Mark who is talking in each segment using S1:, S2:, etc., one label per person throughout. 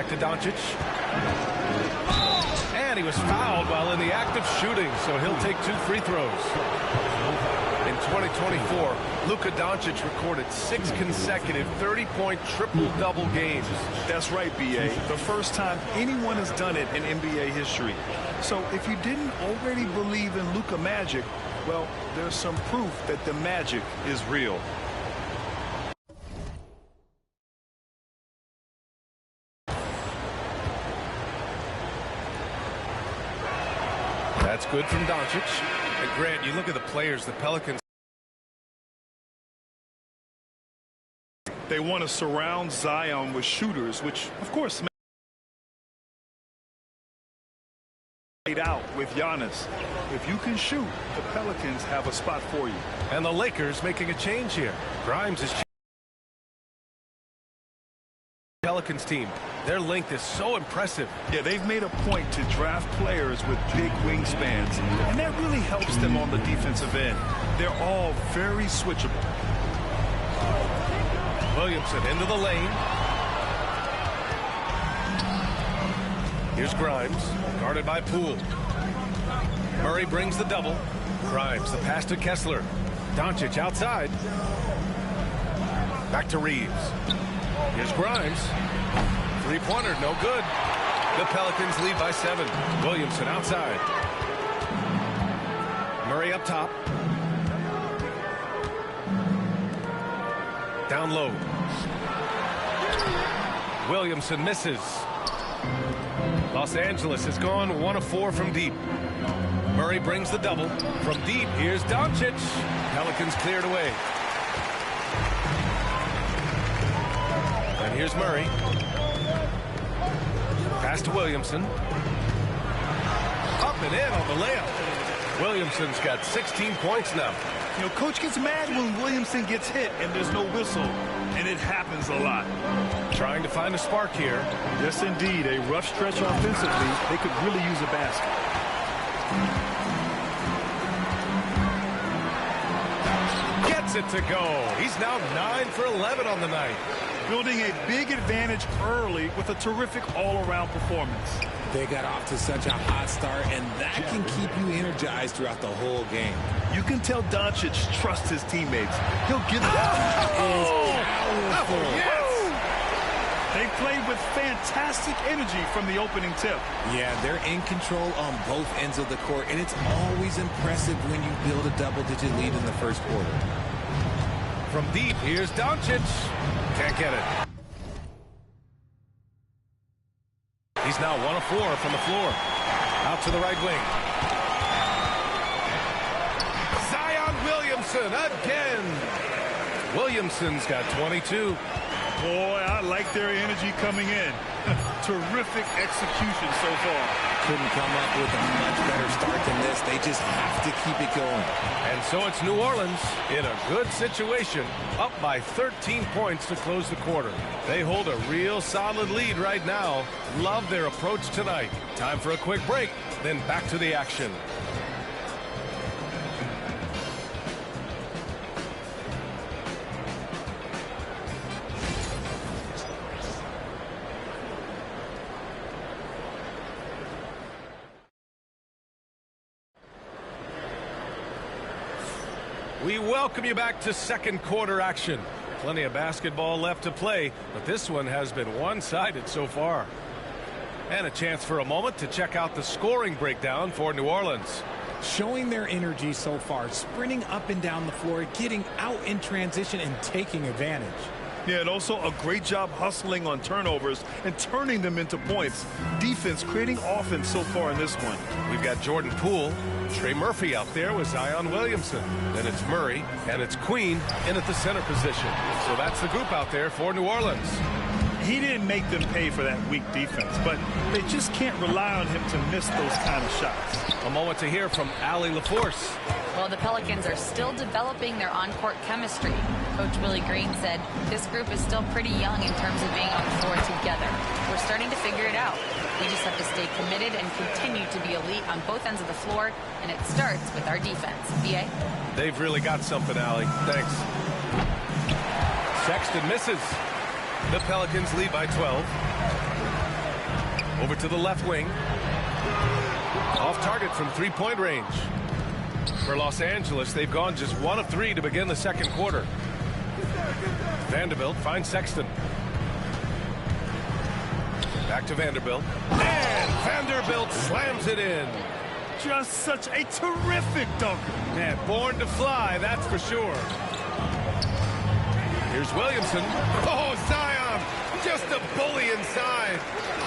S1: Back to Doncic. And he was fouled while in the act of shooting, so he'll take 2 free throws. In 2024, Luka Doncic recorded 6 consecutive 30-point triple-double games.
S2: That's right, B.A. The first time anyone has done it in NBA history. So if you didn't already believe in Luka Magic, well, there's some proof that the magic is real.
S1: That's good from Doncic. And Grant, you look at the players, the Pelicans.
S2: They want to surround Zion with shooters, which, of course, made out with Giannis. If you can shoot, the Pelicans have a spot for you.
S1: And the Lakers making a change here. Grimes is Pelicans team. Their length is so impressive.
S2: Yeah, they've made a point to draft players with big wingspans, and that really helps them on the defensive end. They're all very switchable.
S1: Williamson into the lane. Here's Grimes, guarded by Poole. Murray brings the double. Grimes, the pass to Kessler. Doncic outside. Back to Reeves. Here's Grimes. Three-pointer, no good. The Pelicans lead by 7. Williamson outside. Murray up top. Down low. Williamson misses. Los Angeles has gone 1 of 4 from deep. Murray brings the double. From deep, here's Doncic. Pelicans cleared away. And here's Murray. Pass to Williamson. Up and in on the layup. Williamson's got 16 points now.
S2: You know, Coach gets mad when Williamson gets hit and there's no whistle, and it happens a lot.
S1: Trying to find a spark here.
S2: Yes, indeed. A rough stretch offensively. They could really use a basket.
S1: Gets it to go. He's now 9 for 11 on the night.
S2: Building a big advantage early with a terrific all-around performance.
S3: They got off to such a hot start, and that can keep you energized throughout the whole game.
S2: You can tell Doncic trusts his teammates. He'll give them.
S1: Yes!
S2: They played with fantastic energy from the opening tip.
S3: Yeah, they're in control on both ends of the court, and it's always impressive when you build a double-digit lead in the first quarter.
S1: From deep, here's Doncic. Can't get it. He's now 1 of 4 from the floor. Out to the right wing. Zion Williamson again. Williamson's got 22.
S2: Boy, I like their energy coming in. Terrific execution so far.
S3: Couldn't come up with a much better start than this. They just have to keep it going.
S1: And so it's New Orleans in a good situation, up by 13 points to close the quarter. They hold a real solid lead right now. Love their approach tonight. Time for a quick break, then back to the action. We welcome you back to second quarter action. Plenty of basketball left to play, but this one has been one-sided so far. And a chance for a moment to check out the scoring breakdown for New Orleans.
S3: Showing their energy so far, sprinting up and down the floor, getting out in transition and taking advantage.
S2: Yeah, and also a great job hustling on turnovers and turning them into points. Defense creating offense so far in this one.
S1: We've got Jordan Poole, Trey Murphy out there with Zion Williamson. Then it's Murray, and it's Queen in at the center position. So that's the group out there for New Orleans.
S2: He didn't make them pay for that weak defense, but they just can't rely on him to miss those kind of shots.
S1: A moment to hear from Allie LaForce.
S4: Well, the Pelicans are still developing their on-court chemistry. Coach Willie Green said this group is still pretty young in terms of being on the floor together. We're starting to figure it out. We just have to stay committed and continue to be elite on both ends of the floor, and it starts with our defense. B.A.?
S1: They've really got something, Allie. Thanks. Sexton misses. The Pelicans lead by 12. Over to the left wing. Off target from three-point range. For Los Angeles, they've gone just 1 of 3 to begin the second quarter. Vanderbilt finds Sexton. Back to Vanderbilt. And Vanderbilt slams it in.
S2: Just such a terrific dunker.
S1: Man, born to fly, that's for sure. Here's Williamson. Oh, Zion, just a bully inside.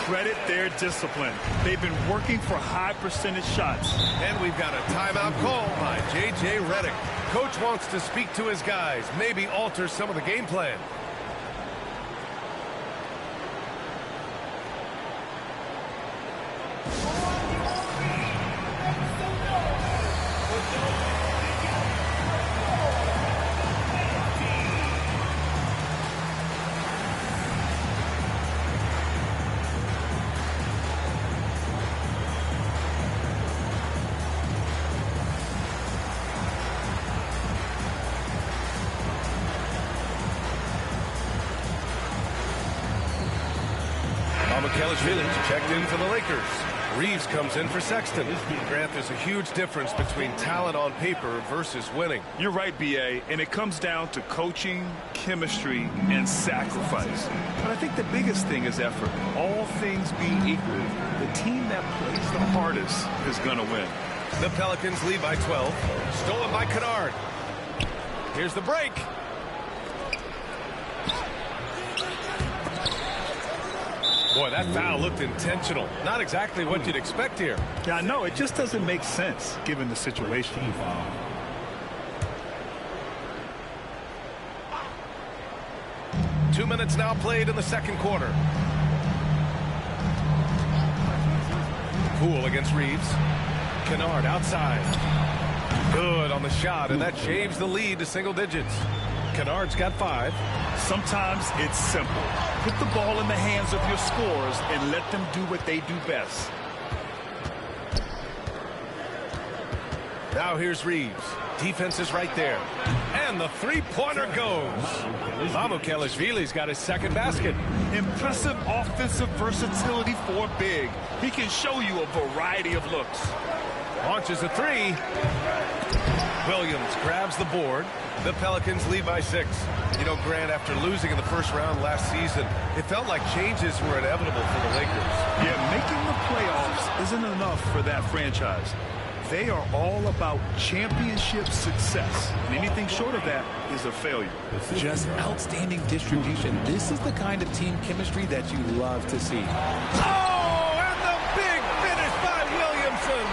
S2: Credit their discipline. They've been working for high percentage shots.
S1: And we've got a timeout call by J.J. Redick. Coach wants to speak to his guys, maybe alter some of the game plan. Kelishvili checked in for the Lakers. Reeves comes in for Sexton. Grant, there's a huge difference between talent on paper versus winning.
S2: You're right, B.A., and it comes down to coaching, chemistry, and sacrifice. But I think the biggest thing is effort. All things being equal, the team that plays the hardest is going to win.
S1: The Pelicans lead by 12. Stolen by Kennard. Here's the break. Boy, that foul looked intentional. Not exactly what you'd expect here.
S2: Yeah, I know. It just doesn't make sense given the situation.
S1: 2 minutes now played in the second quarter. Poole against Reeves. Kennard outside. Good on the shot, and that shaves the lead to single digits. Kennard's got 5.
S2: Sometimes it's simple. Put the ball in the hands of your scorers and let them do what they do best.
S1: Now here's Reeves. Defense is right there. And the three-pointer goes. Kelishvili's got his second basket.
S2: Impressive offensive versatility for big. He can show you a variety of looks.
S1: Launches a 3. Williams grabs the board. The Pelicans lead by 6. You know, Grant, after losing in the first round last season, it felt like changes were inevitable for the Lakers.
S2: Yeah, making the playoffs isn't enough for that franchise. They are all about championship success. And anything short of that is a failure.
S3: Just outstanding distribution. This is the kind of team chemistry that you love to see.
S1: Oh, and the big finish by Williamson.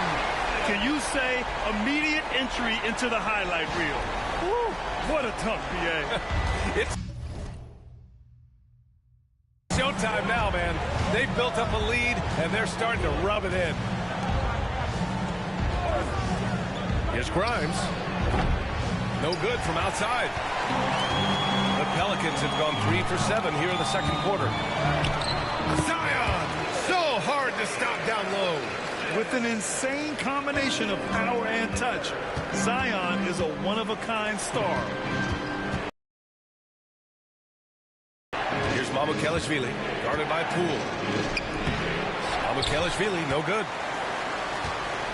S2: Can you say immediate entry into the highlight reel? Woo, what a dunk, B.A.
S1: It's showtime now, man. They've built up a lead, and they're starting to rub it in. Here's Grimes. No good from outside. The Pelicans have gone 3 for 7 here in the second quarter. Zion! So hard to stop down low.
S2: With an insane combination of power and touch, Zion is a one-of-a-kind star.
S1: Here's Kelishvili, guarded by Poole. Kelishvili, no good.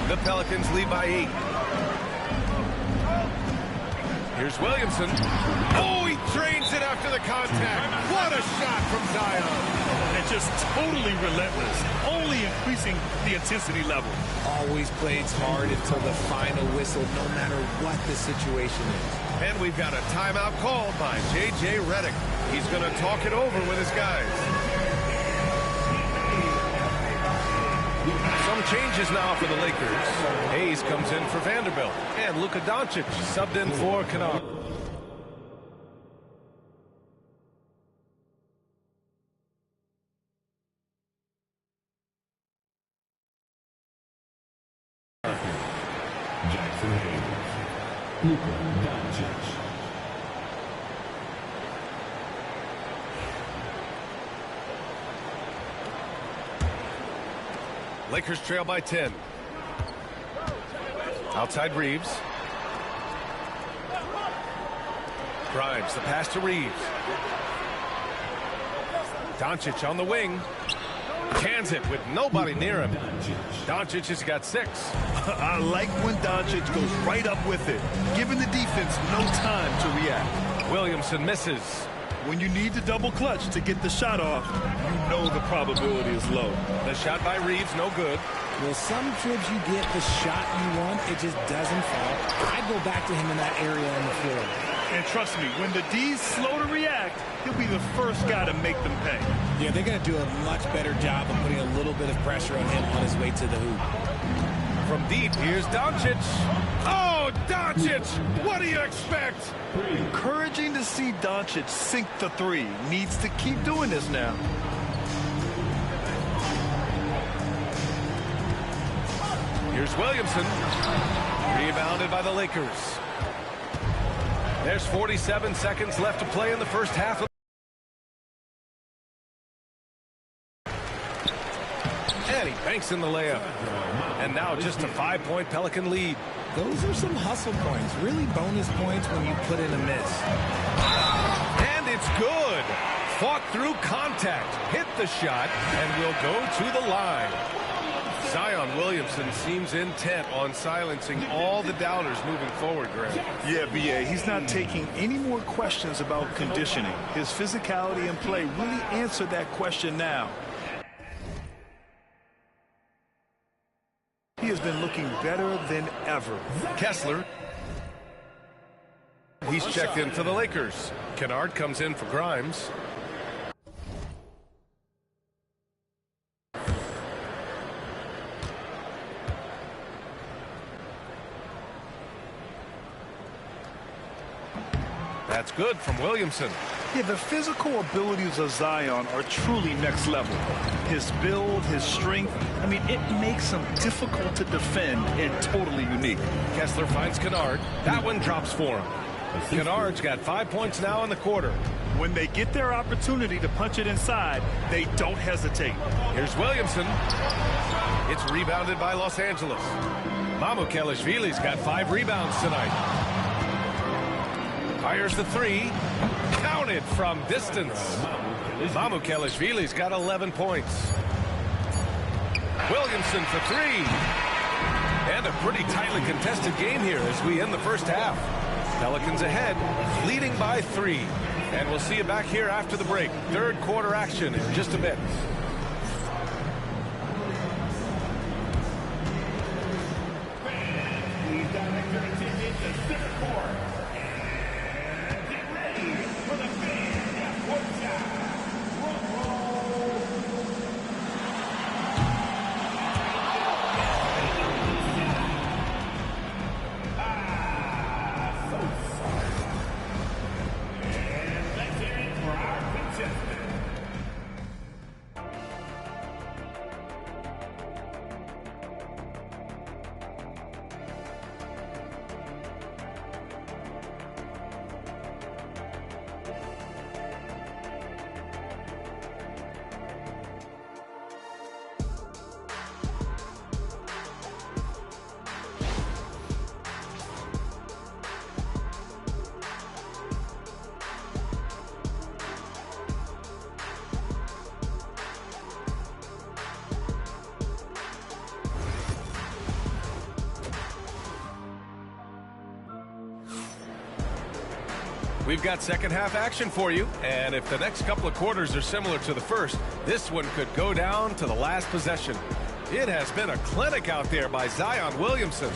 S1: The Pelicans lead by 8. Here's Williamson. Oh, he drains it after the contact. What a shot from Zion.
S2: And just totally relentless, only increasing the intensity level.
S3: Always plays hard until the final whistle, no matter what the situation is.
S1: And we've got a timeout called by J.J. Redick. He's going to talk it over with his guys. Some changes now for the Lakers. Hayes comes in for Vanderbilt. And Luka Doncic subbed in for Kennard.
S5: Jackson Hayes. Luka Doncic.
S1: Lakers trail by 10. Outside Reeves. Grimes, the pass to Reeves. Doncic on the wing. Cans it with nobody near him. Doncic has got 6.
S2: I like when Doncic goes right up with it, giving the defense no time to react.
S1: Williamson misses.
S2: When you need to double clutch to get the shot off, you know the probability is low.
S1: The shot by Reeves, no good.
S3: Well, some trips you get the shot you want, it just doesn't fall. I go back to him in that area on the floor.
S2: And trust me, when the D's slow to react, he'll be the first guy to make them pay.
S3: Yeah, they're going to do a much better job of putting a little bit of pressure on him on his way to the hoop.
S1: From deep, here's Doncic. Oh, Doncic! What do you expect?
S2: Encouraging to see Doncic sink the 3. Needs to keep doing this now.
S1: Here's Williamson. Rebounded by the Lakers. There's 47 seconds left to play in the first half. And he banks in the layup. And now just a 5-point Pelican lead.
S3: Those are some hustle points. Really bonus points when you put in a miss.
S1: And it's good. Fought through contact. Hit the shot and will go to the line. Zion Williamson seems intent on silencing all the doubters moving forward, Greg.
S2: Yeah, B.A., he's not taking any more questions about conditioning. His physicality and play really answered that question now. He has been looking better than ever.
S1: Kessler. He's checked in for the Lakers. Kennard comes in for Grimes. That's good from Williamson.
S2: Yeah, the physical abilities of Zion are truly next level. His build, his strength, I mean, it makes him difficult to defend and totally unique.
S1: Kessler finds Kennard. That one drops for him. Kennard's got 5 points now in the quarter.
S2: When they get their opportunity to punch it inside, they don't hesitate.
S1: Here's Williamson. It's rebounded by Los Angeles. Mamukelashvili's got 5 rebounds tonight. Fires the 3. Counted from distance. Mamukelashvili's got 11 points. Williamson for 3. And a pretty tightly contested game here as we end the first half. Pelicans ahead, leading by 3. And we'll see you back here after the break. Third quarter action in just a bit. We've got second half action for you, and if the next couple of quarters are similar to the first, this one could go down to the last possession. It has been a clinic out there by Zion Williamson.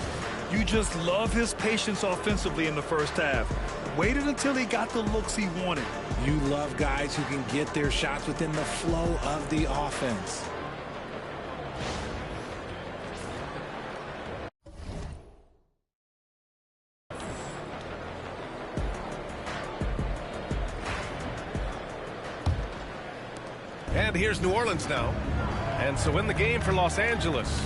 S2: You just love his patience offensively in the first half. Waited until he got the looks he wanted.
S3: You love guys who can get their shots within the flow of the offense.
S1: And here's New Orleans now. And so in the game for Los Angeles,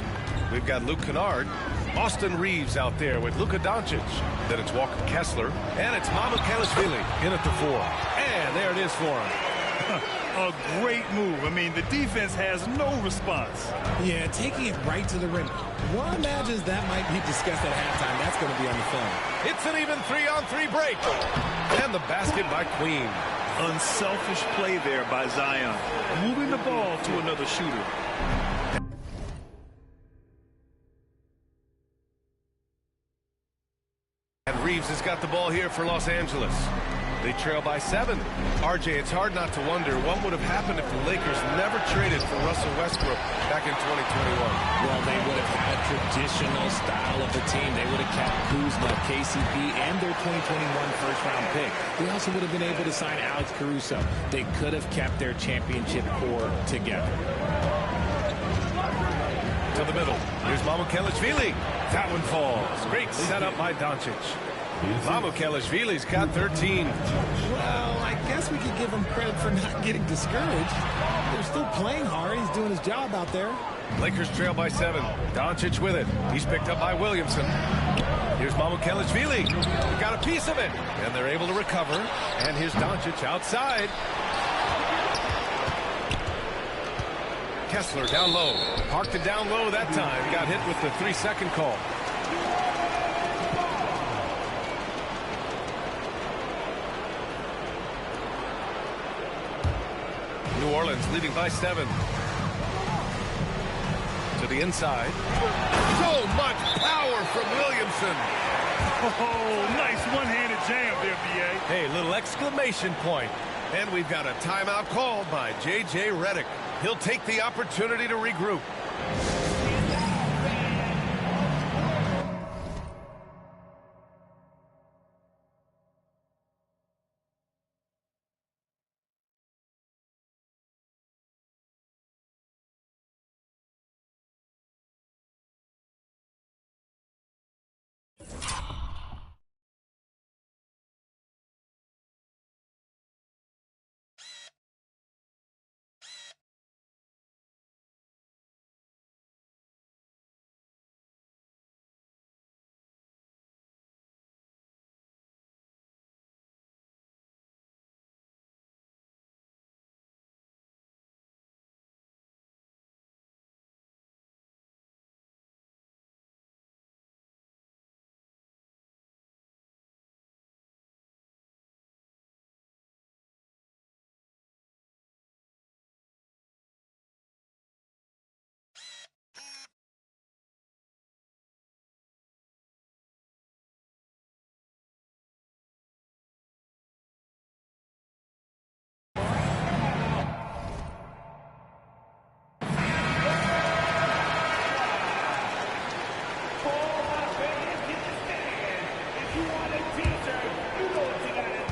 S1: we've got Luke Kennard, Austin Reeves out there with Luka Doncic. Then it's Walker Kessler, and it's Mamukelashvili in at the 4. And there it is for him.
S2: A great move. I mean, the defense has no response.
S3: Yeah, taking it right to the rim. One imagines that might be discussed at halftime. That's going to be on the film.
S1: It's an even 3-on-3 break. And the basket by Queen.
S2: Unselfish play there by Zion, moving the ball to another shooter.
S1: And Reeves has got the ball here for Los Angeles. They trail by 7. RJ, it's hard not to wonder what would have happened if the Lakers never traded for Russell Westbrook back in 2021.
S3: Well, they would have had traditional style of the team. They would have kept Kuzma, KCP, and their 2021 first-round pick. They also would have been able to sign Alex Caruso. They could have kept their championship core together.
S1: To the middle. Here's Mamukelashvili. That one falls. Great setup by Doncic. Mamukelashvili's got 13.
S3: Well, I guess we could give him credit for not getting discouraged. They're still playing hard. He's doing his job out there.
S1: Lakers trail by 7. Doncic with it. He's picked up by Williamson. Here's Mamukelashvili. Got a piece of it. And they're able to recover. And here's Doncic outside. Kessler down low. Parked it down low that time. Got hit with the 3-second call. New Orleans leading by 7. To the inside. So much power from Williamson.
S2: Oh, nice one-handed jam there, B.A.
S1: Hey, little exclamation point. And we've got a timeout called by J.J. Redick. He'll take the opportunity to regroup.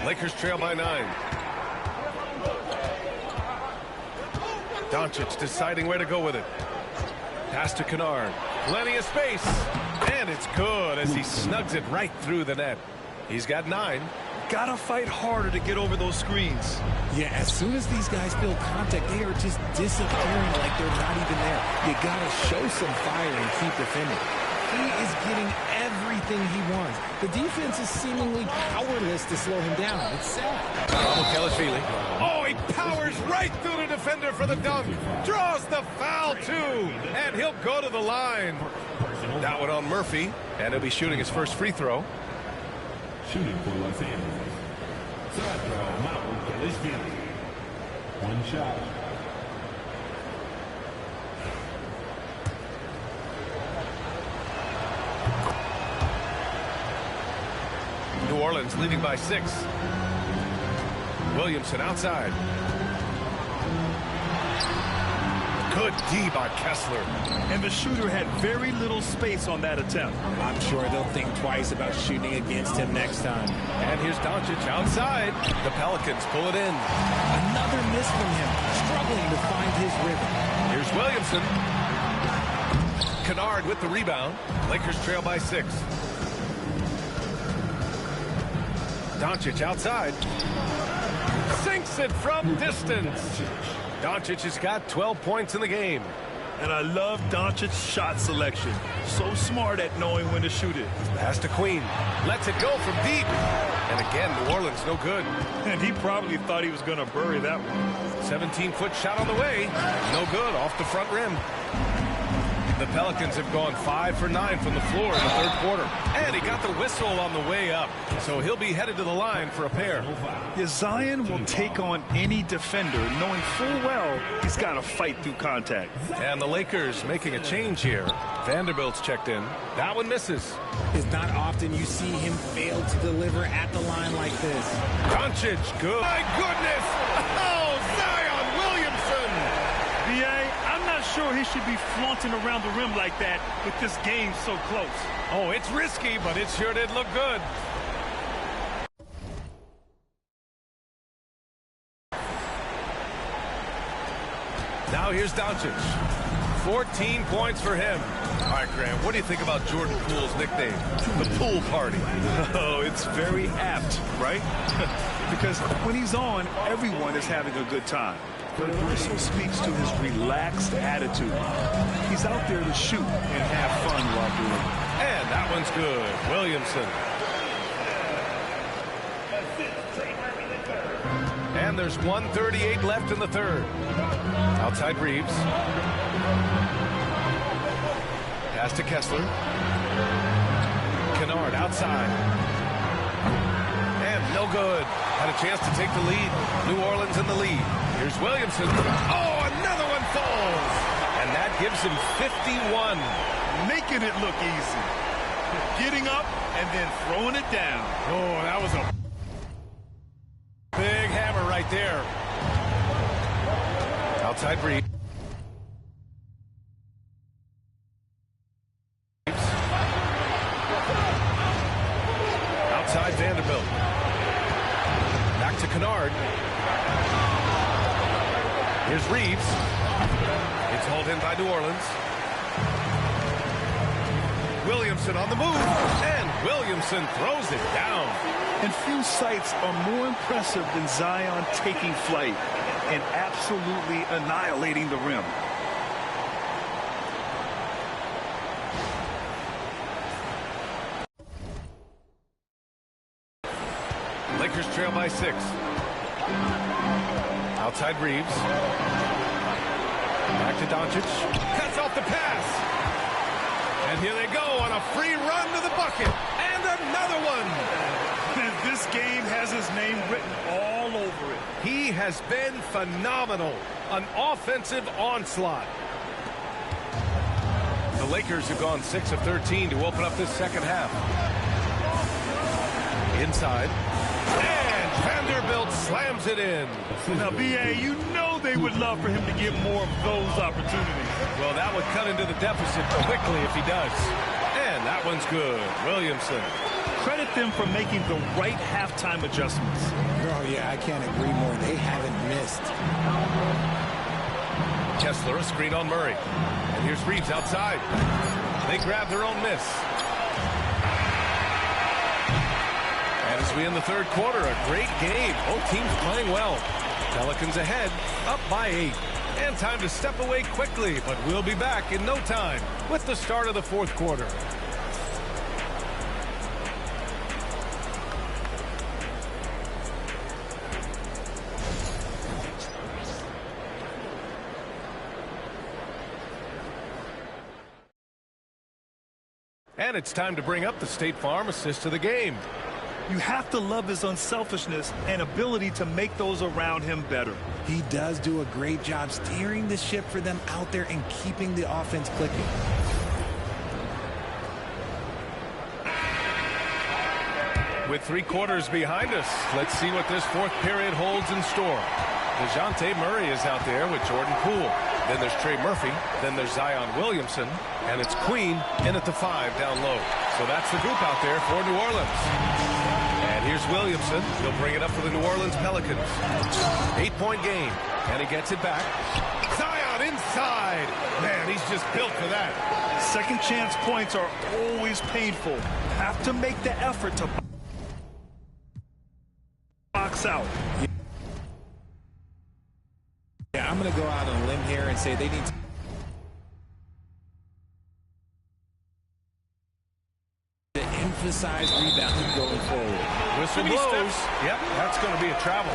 S1: Lakers trail by 9. Doncic deciding where to go with it. Pass to Kennard. Plenty of space. And it's good as he snugs it right through the net. He's got 9.
S2: Gotta fight harder to get over those screens.
S3: Yeah, as soon as these guys feel contact, they are just disappearing like they're not even there. You gotta show some fire and keep defending. He is getting everything he wants. The defense is seemingly powerless to slow him down. It's sad.
S1: Mamukelashvili. Oh, he powers right through the defender for the dunk. Draws the foul, too. And he'll go to the line. That one on Murphy. And he'll be shooting his first free throw.
S5: Shooting for Los Angeles. Sandro Mamukelashvili. One shot.
S1: New Orleans leading by 6. Williamson outside. Good D by Kessler.
S2: And the shooter had very little space on that attempt.
S3: I'm sure they'll think twice about shooting against him next time.
S1: And here's Doncic outside. The Pelicans pull it in.
S3: Another miss from him, struggling to find his rhythm.
S1: Here's Williamson. Kennard with the rebound. Lakers trail by 6. Doncic outside. Sinks it from distance. Doncic has got 12 points in the game.
S2: And I love Doncic's shot selection. So smart at knowing when to shoot it.
S1: Pass to Queen. Lets it go from deep. And again, New Orleans no good.
S2: And he probably thought he was going to bury that one.
S1: 17-foot shot on the way. No good, off the front rim. The Pelicans have gone 5 for 9 from the floor in the third quarter. And he got the whistle on the way up. So he'll be headed to the line for a pair.
S2: Yeah, Zion will take on any defender, knowing full well he's got to fight through contact.
S1: And the Lakers making a change here. Vanderbilt's checked in. That one misses.
S3: It's not often you see him fail to deliver at the line like this.
S1: Doncic, good. My goodness! Oh, Zion Williamson!
S6: B.A., I'm not sure he should be flaunting around the rim like that with this game so close.
S1: Oh, it's risky, but it sure did look good. Now here's Doncic. 14 points for him. All right, Graham, what do you think about Jordan Poole's nickname, the Pool Party?
S2: Oh, it's very apt, right? Because when he's on, everyone is having a good time. But it also speaks to his relaxed attitude. He's out there to shoot and have fun while doing it.
S1: And that one's good. Williamson. And there's 1:38 left in the third. Outside Reeves. Pass to Kessler. Kennard outside. And no good. Had a chance to take the lead. New Orleans in the lead. Here's Williamson. Oh, another one falls. And that gives him 51.
S6: Making it look easy. Getting up and then throwing it down.
S1: Oh, that was a big hammer right there. Outside Reeves. Outside Vanderbilt. Back to Kennard. Here's Reeves. It's hauled in by New Orleans. Williamson on the move. And Williamson throws it down.
S2: And few sights are more impressive than Zion taking flight and absolutely annihilating the rim.
S1: Lakers trail by 6. Outside Reeves. Back to Doncic. Cuts off the pass. And here they go on a free run to the bucket. And another one.
S6: And this game has his name written all over it.
S1: He has been phenomenal. An offensive onslaught. The Lakers have gone 6 of 13 to open up this second half. Inside. And Vanderbilt slams it in.
S6: Now, B.A., you know they would love for him to get more of those opportunities.
S1: Well, that would cut into the deficit quickly if he does. And that one's good. Williamson.
S2: Credit them for making the right halftime adjustments.
S3: Oh, yeah, I can't agree more. They haven't missed.
S1: Kessler, a screen on Murray. And here's Reeves outside. They grab their own miss. And as we end the third quarter, a great game. Both teams playing well. Pelicans ahead, up by 8. And time to step away quickly, but we'll be back in no time with the start of the fourth quarter. And it's time to bring up the State Farm assist to the game.
S2: You have to love his unselfishness and ability to make those around him better.
S3: He does do a great job steering the ship for them out there and keeping the offense clicking.
S1: With 3 quarters behind us, let's see what this fourth period holds in store. DeJounte Murray is out there with Jordan Poole. Then there's Trey Murphy. Then there's Zion Williamson. And it's Queen in at the 5 down low. So that's the group out there for New Orleans. And here's Williamson. He'll bring it up for the New Orleans Pelicans. 8-point game. And he gets it back. Zion inside. Man, he's just built for that.
S2: Second chance points are always painful. Have to make the effort to box out.
S3: Yeah, I'm going to go out on a limb here and say they need to emphasize rebounding going forward.
S1: Whistle blows. Yep, that's going to be a travel.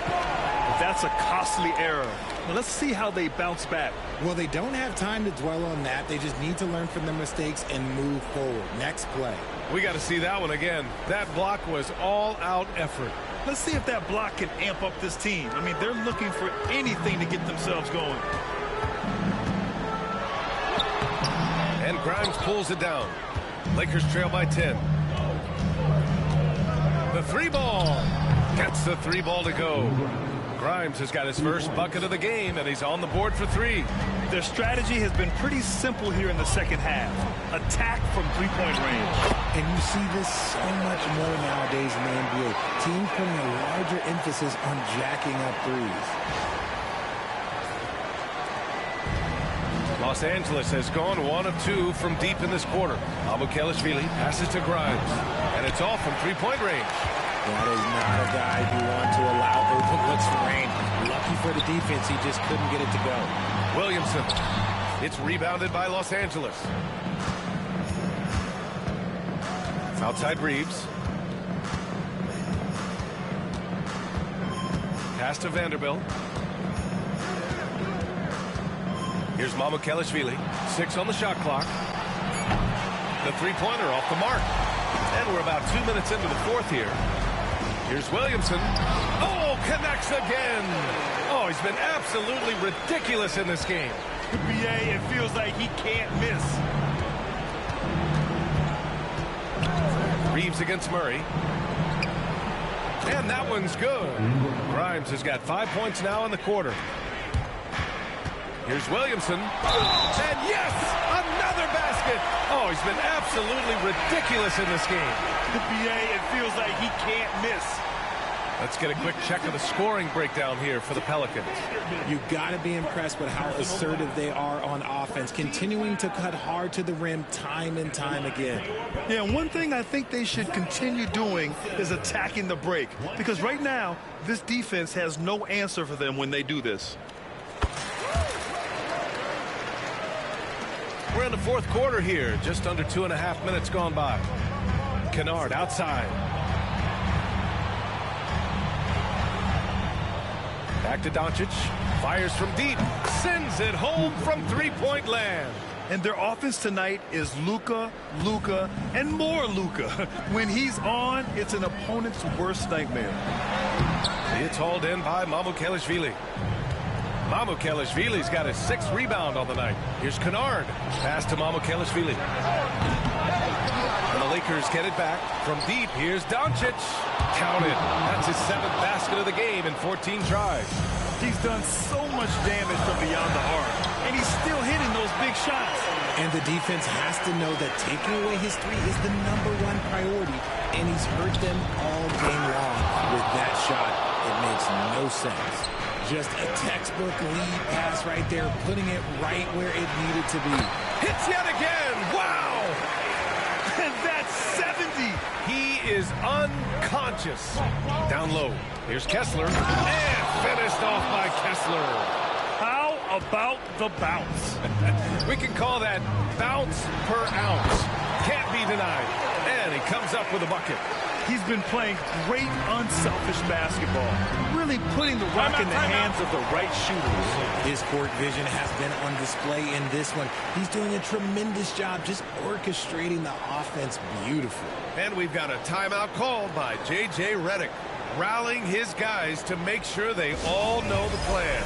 S6: That's a costly error. Well, let's see how they bounce back.
S3: Well, they don't have time to dwell on that. They just need to learn from their mistakes and move forward. Next play.
S1: We got to see that one again. That block was all-out effort.
S6: Let's see if that block can amp up this team. I mean, they're looking for anything to get themselves going.
S1: And Grimes pulls it down. Lakers trail by 10. The three ball. Gets the three ball to go. Grimes has got his first bucket of the game, and he's on the board for three.
S6: Their strategy has been pretty simple here in the second half. Attack from three-point range.
S3: And you see this so much more nowadays in the NBA. Teams putting a larger emphasis on jacking up threes.
S1: Los Angeles has gone 1 of 2 from deep in this quarter. Mamukelashvili passes to Grimes, and it's all from three-point range.
S3: That is not a guy you want to allow open looks for rain. Lucky for the defense, he just couldn't get it to go.
S1: Williamson. It's rebounded by Los Angeles. Outside Reeves. Pass to Vanderbilt. Here's Mamukelashvili. 6 on the shot clock. The three-pointer off the mark. And we're about 2 minutes into the fourth here. Here's Williamson. Oh, connects again. Oh, he's been absolutely ridiculous in this game.
S6: BA, it feels like he can't miss.
S1: Reeves against Murray. And that one's good. Grimes has got 5 points now in the quarter. Here's Williamson. And yes, another basket. Oh, he's been absolutely ridiculous in this game.
S6: The BA, it feels like he can't miss.
S1: Let's get a quick check of the scoring breakdown here for the Pelicans.
S3: You got to be impressed with how assertive they are on offense, continuing to cut hard to the rim time and time again.
S6: Yeah, one thing I think they should continue doing is attacking the break, because right now this defense has no answer for them when they do this.
S1: We're in the fourth quarter here, just under 2.5 minutes gone by. Kennard outside. Back to Doncic. Fires from deep. Sends it home from three-point land.
S6: And their offense tonight is Luka, Luka, and more Luka. When he's on, it's an opponent's worst nightmare.
S1: It's hauled in by Mamukelashvili. Mamukelashvili's got his 6th rebound on the night. Here's Kennard. Pass to Mamukelashvili. And the Lakers get it back from deep. Here's Doncic. Counted. That's his 7th basket of the game in 14 tries.
S6: He's done so much damage from beyond the arc, and he's still hitting those big shots.
S3: And the defense has to know that taking away his three is the #1 priority, and he's hurt them all game long. With that shot, it makes no sense. Just a textbook lead pass right there, putting it right where it needed to be.
S1: Hits yet again. Wow.
S6: And that's 70.
S1: He is unconscious. Down low. Here's Kessler. And finished off by Kessler.
S6: How about the bounce?
S1: We can call that bounce per ounce. Can't be denied. And he comes up with a bucket.
S6: He's been playing great, unselfish basketball, really putting the rock in the hands of the right shooters.
S3: His court vision has been on display in this one. He's doing a tremendous job just orchestrating the offense beautifully.
S1: And we've got a timeout called by J.J. Redick, rallying his guys to make sure they all know the plan.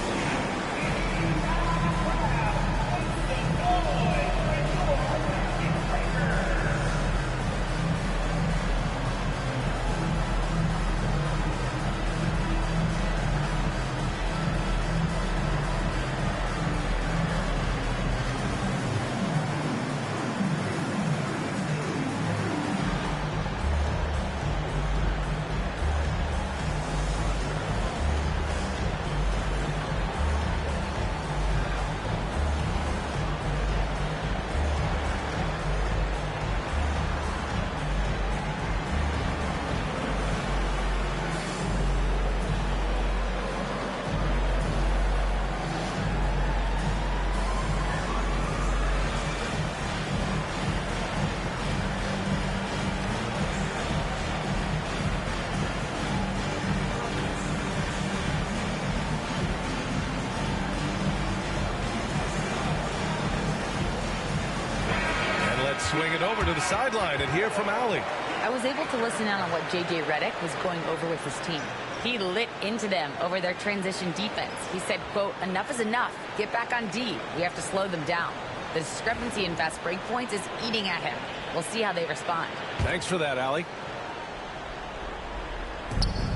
S1: Let's swing it over to the sideline and hear from Allie.
S4: I was able to listen in on what J.J. Redick was going over with his team. He lit into them over their transition defense. He said, quote, "Enough is enough. Get back on D. We have to slow them down." The discrepancy in fast break points is eating at him. We'll see how they respond.
S1: Thanks for that, Allie.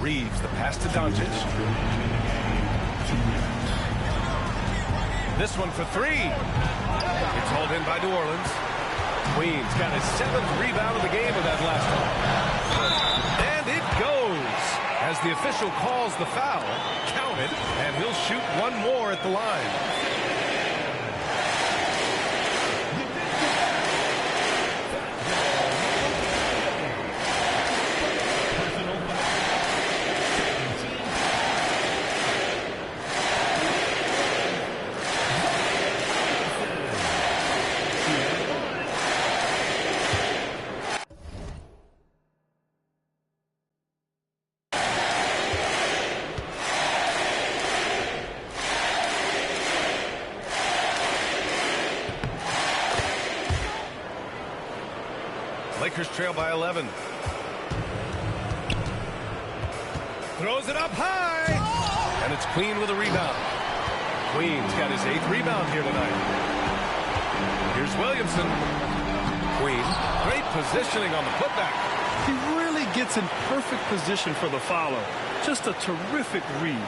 S1: Reeves, the pass to Doncic. This one for three. It's hauled in by New Orleans. Queens got his 7th rebound of the game with that last one. And it goes as the official calls the foul. Counted, and he'll shoot one more at the line. Lakers trail by 11. Throws it up high. And it's Queen with a rebound. Queen's got his 8th rebound here tonight. Here's Williamson. Queen, great positioning on the putback.
S6: He really gets in perfect position for the follow. Just a terrific read.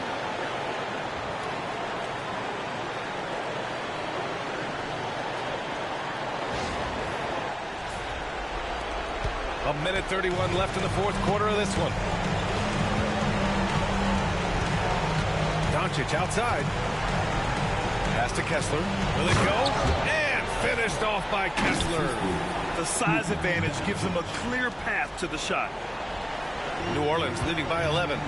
S1: A minute 31 left in the 4th quarter of this one. Doncic outside. Pass to Kessler. Will it go? And finished off by Kessler.
S6: The size advantage gives him a clear path to the shot.
S1: New Orleans leading by 11.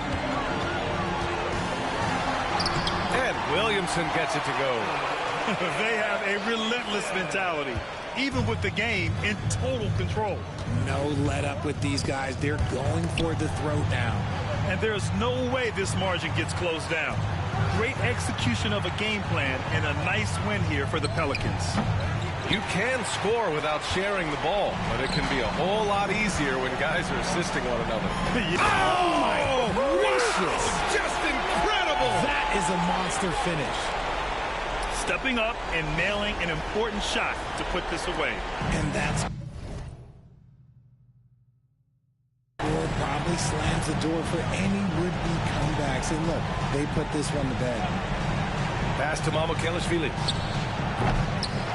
S1: And Williamson gets it to go.
S6: They have a relentless mentality, even with the game in total control.
S3: No let up with these guys. They're going for the throat now.
S6: And there's no way this margin gets closed down. Great execution of a game plan and a nice win here for the Pelicans.
S1: You can score without sharing the ball, but it can be a whole lot easier when guys are assisting one another.
S3: Oh, my gracious.
S1: Just incredible.
S3: That is a monster finish.
S6: Stepping up and nailing an important shot to put this away.
S3: And that's probably slams the door for any would-be comebacks. And look, they put this one to bed.
S1: Pass to Mamukelashvili.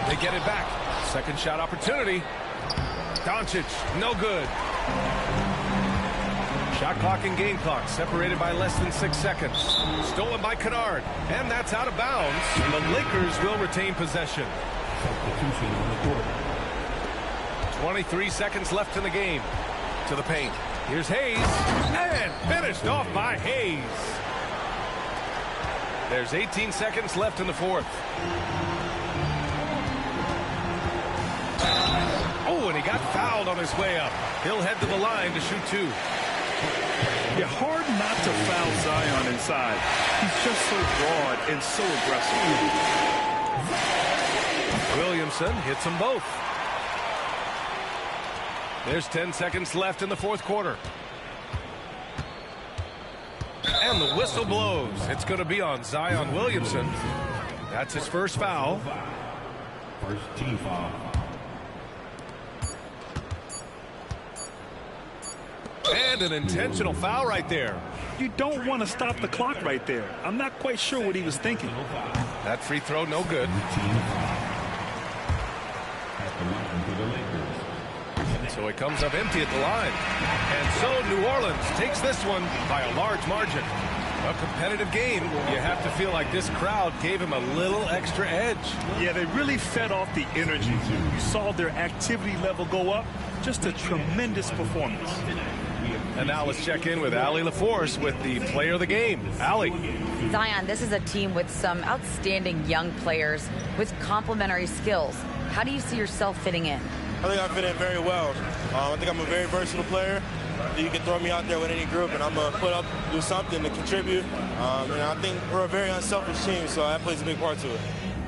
S1: They get it back. Second shot opportunity. Doncic, no good. Shot clock and game clock separated by less than 6 seconds. Stolen by Kennard. And that's out of bounds. And the Lakers will retain possession.
S5: Substitution on the court.
S1: 23 seconds left in the game. To the paint. Here's Hayes. And finished off by Hayes. There's 18 seconds left in the 4th. Oh, and he got fouled on his way up. He'll head to the line to shoot 2.
S6: Yeah, hard not to foul Zion inside. He's just so broad and so aggressive.
S1: Williamson hits them both. There's 10 seconds left in the 4th quarter. And the whistle blows. It's going to be on Zion Williamson. That's his first foul.
S5: First team foul.
S1: And an intentional foul right there.
S6: You don't want to stop the clock right there. I'm not quite sure what he was thinking.
S1: That free throw, no good. So it comes up empty at the line. And so New Orleans takes this one by a large margin. A competitive game. You have to feel like this crowd gave him a little extra edge.
S6: Yeah, they really fed off the energy. You saw their activity level go up. Just a tremendous performance.
S1: And now let's check in with Allie LaForce with the player of the game. Allie.
S4: Zion, this is a team with some outstanding young players with complementary skills. How do you see yourself fitting in?
S7: I think I fit in very well. I think I'm a very versatile player. You can throw me out there with any group, and I'm going to put up, do something to contribute. And I think we're a very unselfish team, so that plays a big part to it.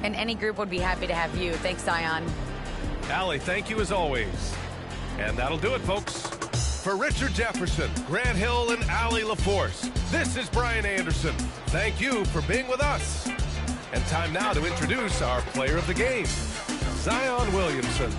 S4: And any group would be happy to have you. Thanks, Zion.
S1: Allie, thank you as always. And that'll do it, folks. For Richard Jefferson, Grant Hill, and Allie LaForce, this is Brian Anderson. Thank you for being with us. And time now to introduce our player of the game, Zion Williamson.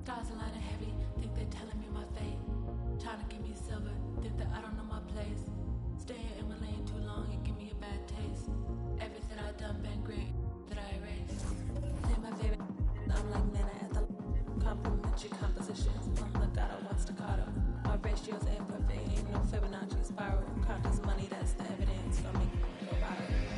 S8: Stars a lot of heavy, think they're telling me my fate. Trying to give me silver, think that I don't know my place. Staying in my lane too long and give me a bad taste. Everything I done been great, that I erased. They're my favorite. I'm like Nana at the complimentary compositions. From legato, one staccato. My ratios ain't perfect, ain't no Fibonacci spiral. Count this money, that's the evidence for me. Go viral.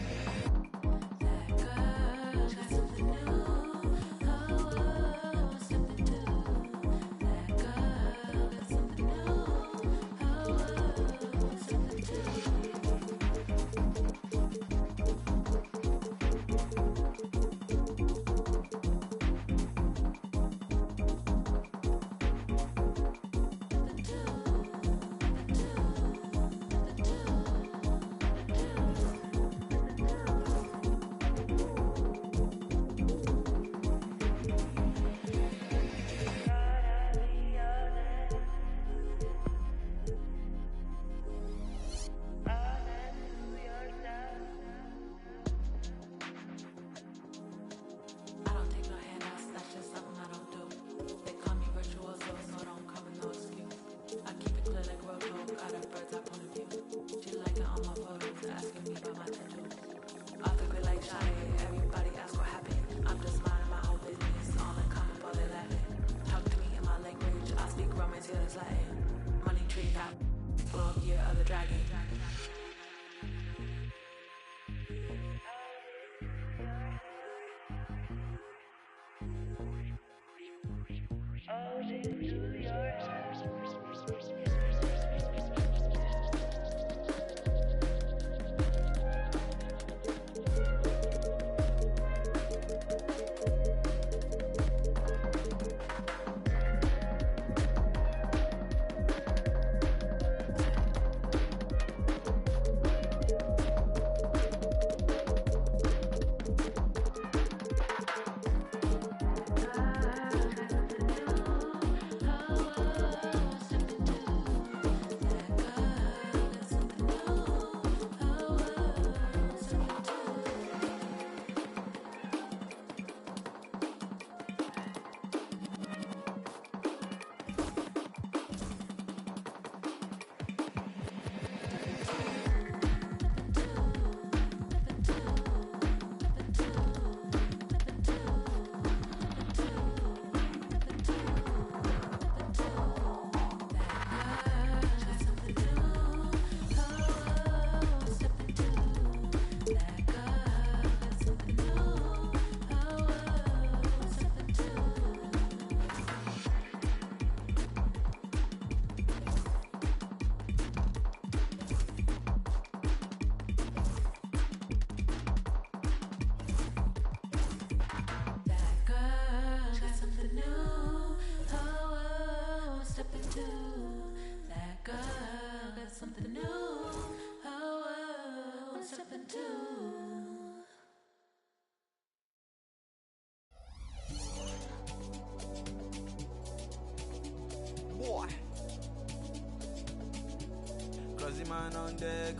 S9: Crazy man on deck,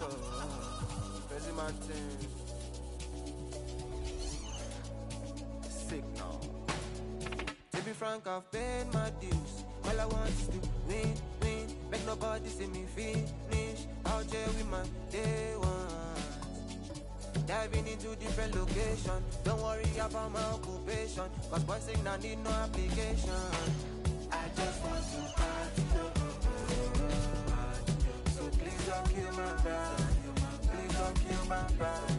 S9: crazy man thing. Signal. To be frank, I've paid my dues. All I want is to win, win. Make nobody see me finish. Out here with my day ones. Diving into different locations. Don't worry about my occupation. Cause boy saying I need no application. I just want to party. So please don't kill my vibe. Please don't kill my vibe.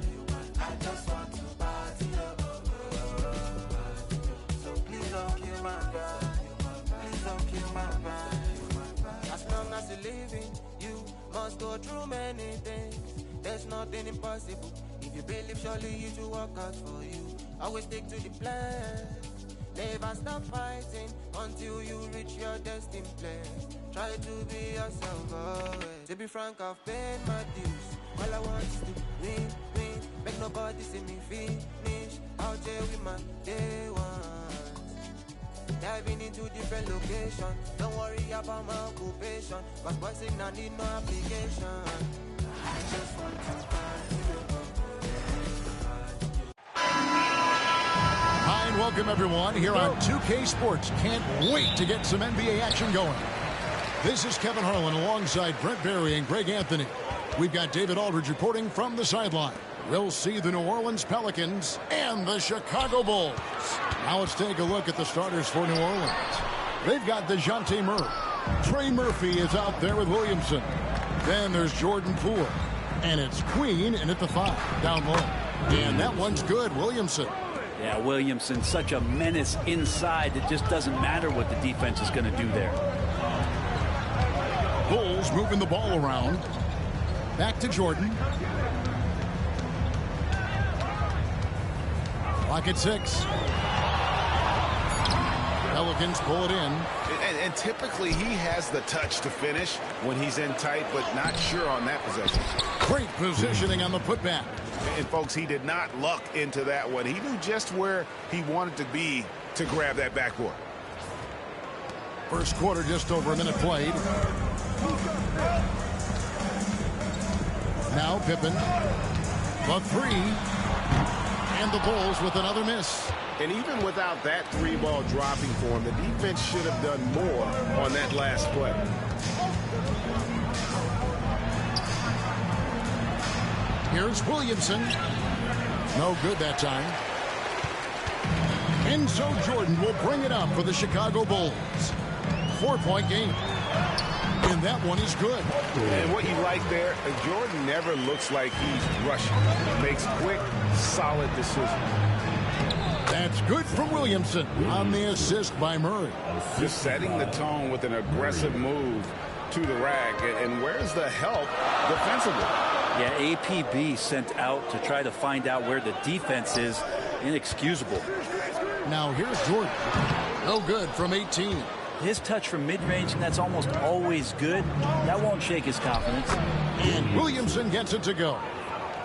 S9: I just want to party. So please don't kill my vibe. Please don't kill my vibe. As long as you're living, you must go through many things. There's nothing impossible. If you believe, surely you should work out for you. Always stick to the plan. Never stop fighting until you reach your destined place. Try to be yourself always. To be frank, I've paid my dues. All I want is to win, win. Make nobody see me finish. Out here with my day ones. Diving into different locations. Don't worry about my occupation. Cause boys saying I need no application. I just want to party.
S10: Hi, and welcome everyone here on 2K Sports. Can't wait to get some NBA action going. This is Kevin Harlan alongside Brent Barry and Greg Anthony. We've got David Aldridge reporting from the sideline. We'll see the New Orleans Pelicans and the Chicago Bulls. Now let's take a look at the starters for New Orleans. They've got DeJounte Murray. Trey Murphy is out there with Williamson. Then there's Jordan Poole. And it's Queen in at the 5, down low. And that one's good, Williamson.
S11: Yeah, Williamson, such a menace inside. It just doesn't matter what the defense is going to do there.
S10: Bulls moving the ball around. Back to Jordan. Clock at 6. Pelicans pull it in.
S12: And typically he has the touch to finish when he's in tight, but not sure on that possession.
S10: Great positioning on the putback.
S12: And folks, he did not luck into that one. He knew just where he wanted to be to grab that backboard.
S10: First quarter, just over a minute played. Now Pippen. The 3. And the Bulls with another miss.
S12: And even without that 3-ball dropping for him, the defense should have done more on that last play.
S10: Here's Williamson. No good that time. And so Jordan will bring it up for the Chicago Bulls. 4-point game. And that one is good.
S12: And what you like there, Jordan never looks like he's rushing. He makes quick, solid decisions.
S10: That's good from Williamson on the assist by Murray.
S12: Just setting the tone with an aggressive move to the rack. And where's the help defensively?
S11: Yeah, APB sent out to try to find out where the defense is. Inexcusable.
S10: Now here's Jordan. No good from 18.
S11: His touch from mid-range, and that's almost always good. That won't shake his confidence.
S10: And Williamson gets it to go.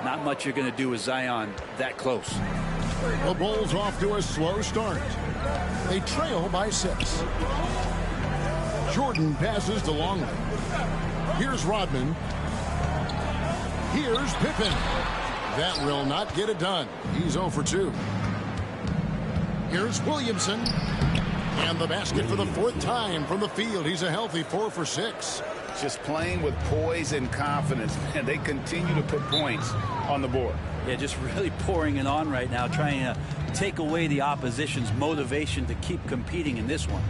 S11: Not much you're going to do with Zion that close.
S10: The Bulls off to a slow start. They trail by 6. Jordan passes to Longley. Here's Rodman. Here's Pippen. That will not get it done. He's 0 for 2. Here's Williamson. And the basket for the 4th time from the field. He's a healthy 4 for 6.
S12: Just playing with poise and confidence, and they continue to put points on the board.
S11: Yeah, just really pouring it on right now, trying to take away the opposition's motivation to keep competing in this one.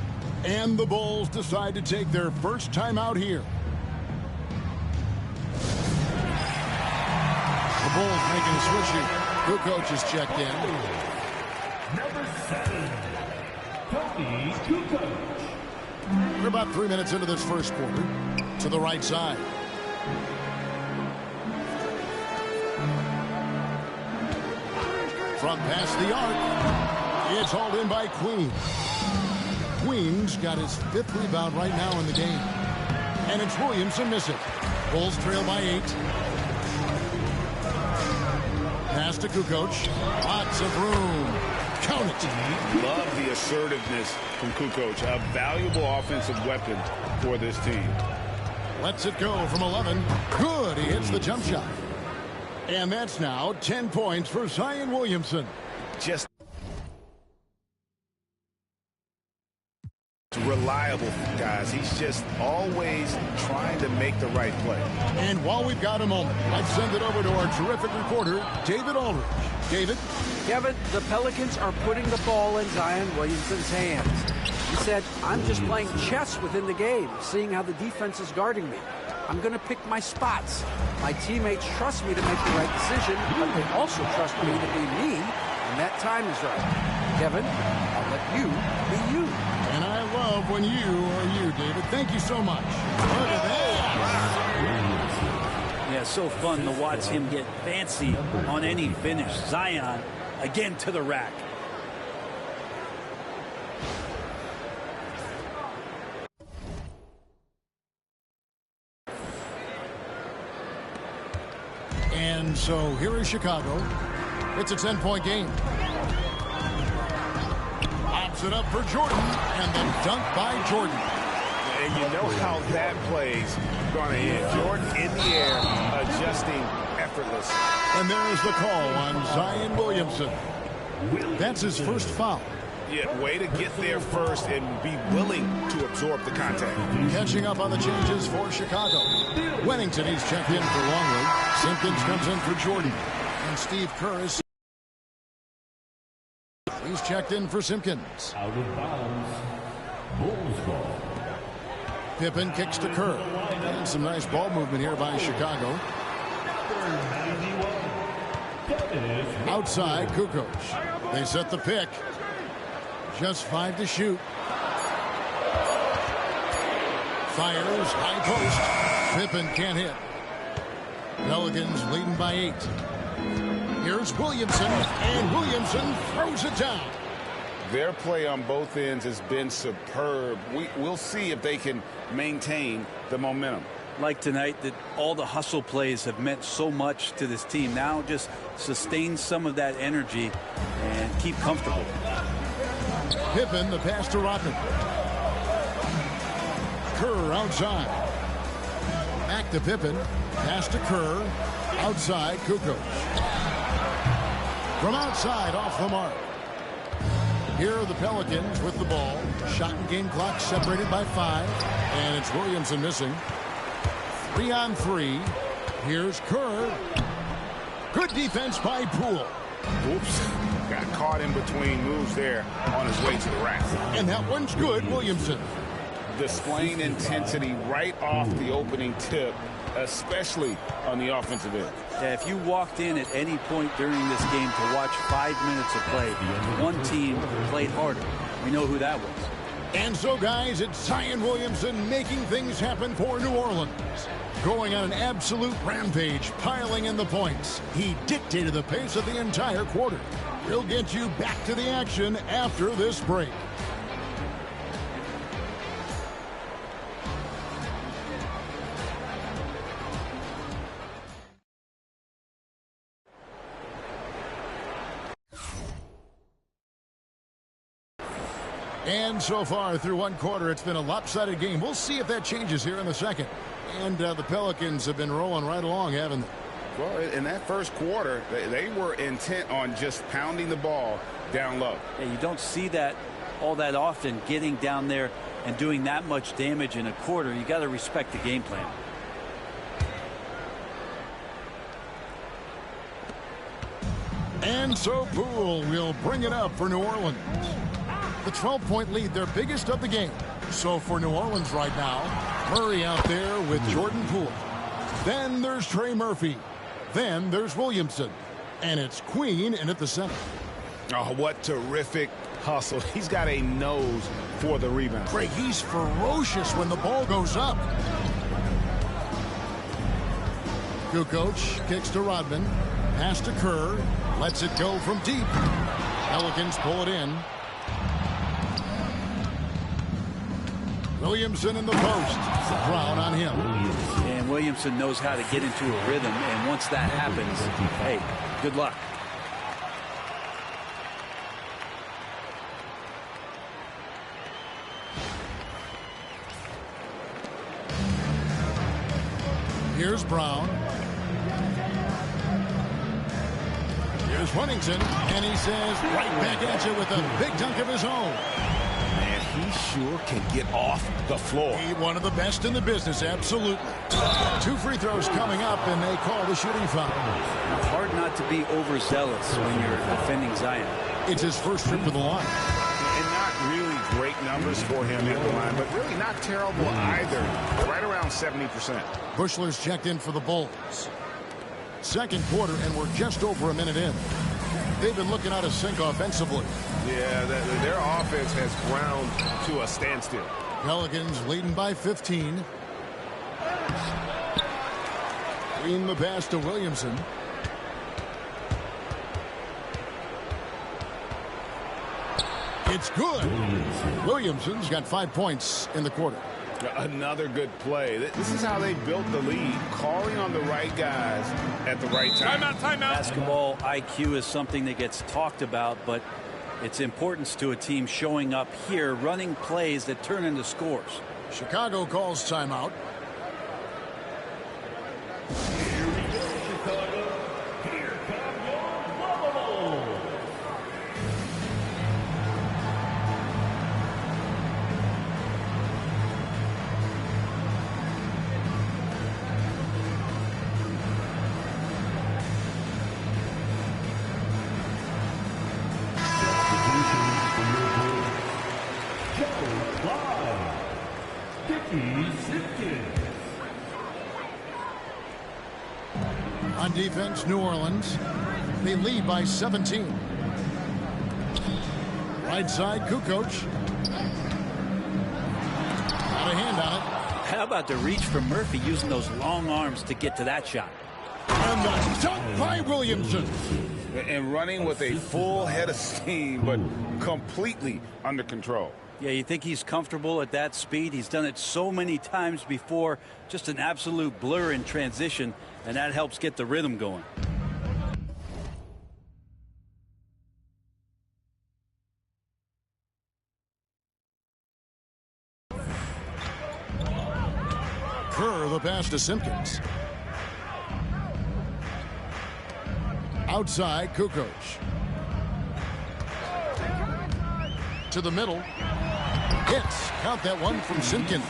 S10: And the Bulls decide to take their first time out here. The Bulls making a switch here. New coach is checked in.
S5: Number 7, Tony Kukoc.
S10: We're about 3 minutes into this first quarter. To the right side. From past the arc. It's hauled in by Queen. Queen's got his 5th rebound right now in the game. And it's Williamson missing. Bulls trail by 8. Pass to Kukoc. Lots of room. Count it.
S12: Love the assertiveness from Kukoc. A valuable offensive weapon for this team.
S10: Lets it go from 11. Good. He hits the jump shot. And that's now 10 points for Zion Williamson.
S12: Just reliable, guys. He's just always trying to make the right play.
S10: And while we've got a moment, let's send it over to our terrific reporter, David Aldridge. David?
S13: Kevin, the Pelicans are putting the ball in Zion Williamson's hands. He said, I'm just playing chess within the game, seeing how the defense is guarding me. I'm going to pick my spots. My teammates trust me to make the right decision, but they also trust me to be me when that time is right. Kevin, I'll let you be you.
S10: And I love when you are you, David. Thank you so much. Look at that.
S11: Yeah, so fun to watch him get fancy on any finish. Zion, again to the rack.
S10: And so here is Chicago. It's a 10-point game. Pops it up for Jordan, and the dunk by Jordan.
S12: And you know how that play's going to end. Jordan in the air, adjusting effortless.
S10: And there's the call on Zion Williamson. That's his first foul.
S12: Yeah, way to get there first and be willing to absorb the contact.
S10: Catching up on the changes for Chicago. Wennington, he's checked in for Longley. Simpkins comes in for Jordan. And Steve Kerr is... He's checked in for Simpkins.
S5: Out of bounds. Bulls ball.
S10: Pippen kicks to Kerr. And some nice ball movement here by Chicago. Outside, Kukoc. They set the pick. Just 5 to shoot. Fires, high post. Pippen can't hit. Pelicans leading by 8. Here's Williamson, and Williamson throws it down.
S12: Their play on both ends has been superb. We'll see if they can maintain the momentum.
S11: Like tonight, that all the hustle plays have meant so much to this team. Now just sustain some of that energy and keep comfortable.
S10: Pippen, the pass to Rodman. Kerr outside. Back to Pippen. Pass to Kerr. Outside, Kukoc. From outside, off the mark. Here are the Pelicans with the ball. Shot and game clock separated by 5. And it's Williamson missing. 3 on 3. Here's Kerr. Good defense by Poole.
S12: Oops. Got caught in between moves there on his way to the rack.
S10: And that one's good, Williamson.
S12: Displaying intensity right off the opening tip. especially on the offensive end.
S11: Yeah, if you walked in at any point during this game to watch 5 minutes of play, one team played harder. We know who that was.
S10: And so, guys, it's Zion Williamson making things happen for New Orleans. Going on an absolute rampage, piling in the points. He dictated the pace of the entire quarter. We'll get you back to the action after this break. And so far through one quarter, it's been a lopsided game. We'll see if that changes here in the second. And the Pelicans have been rolling right along, haven't they?
S12: Well, in that first quarter, they were intent on just pounding the ball down low.
S11: Yeah, you don't see that all that often, getting down there and doing that much damage in a quarter. You got to respect the game plan.
S10: And so Poole will bring it up for New Orleans. The 12-point lead, their biggest of the game. So for New Orleans right now, Murray out there with Jordan Poole. Then there's Trey Murphy. Then there's Williamson. And it's Queen in at the center.
S12: Oh, what terrific hustle. He's got a nose for the rebound.
S10: Craig, he's ferocious when the ball goes up. Kukoc kicks to Rodman. Pass to Kerr. Lets it go from deep. Pelicans pull it in. Williamson in the post. Brown on him.
S11: And Williamson knows how to get into a rhythm, and once that happens, hey, good luck.
S10: Here's Brown. Here's Huntington, and he says right back at you with a big dunk of his own.
S12: He sure can get off the floor.
S10: He one of the best in the business, absolutely. 2 free throws coming up, and they call the shooting foul.
S11: Hard not to be overzealous when you're defending Zion.
S10: It's his first trip to the line.
S12: And not really great numbers for him at the line, but really not terrible either. Right around 70%.
S10: Bushler's checked in for the Bulls. Second quarter, and we're just over a minute in. They've been looking out of sync offensively.
S12: Yeah, their offense has ground to a standstill.
S10: Pelicans leading by 15. Green the pass to Williamson. It's good. Williamson's got 5 points in the quarter.
S12: Another good play. This is how they built the lead, calling on the right guys at the right time.
S2: Timeout.
S11: Basketball IQ is something that gets talked about, but its importance to a team showing up here, running plays that turn into scores.
S10: Chicago calls timeout.
S5: Here we go, Chicago. Here come your Bubbles.
S10: On defense, New Orleans. They lead by 17. Right side, Kukoc. Got a hand on it.
S11: How about the reach from Murphy using those long arms to get to that shot?
S10: And the dunk by Williamson.
S12: And running with a full head of steam, but completely under control.
S11: Yeah, you think he's comfortable at that speed? He's done it so many times before. Just an absolute blur in transition, and that helps get the rhythm going.
S10: Kerr, the pass to Simpkins. Outside, Kukoc. To the middle. Hits. Count that one from Simpkins.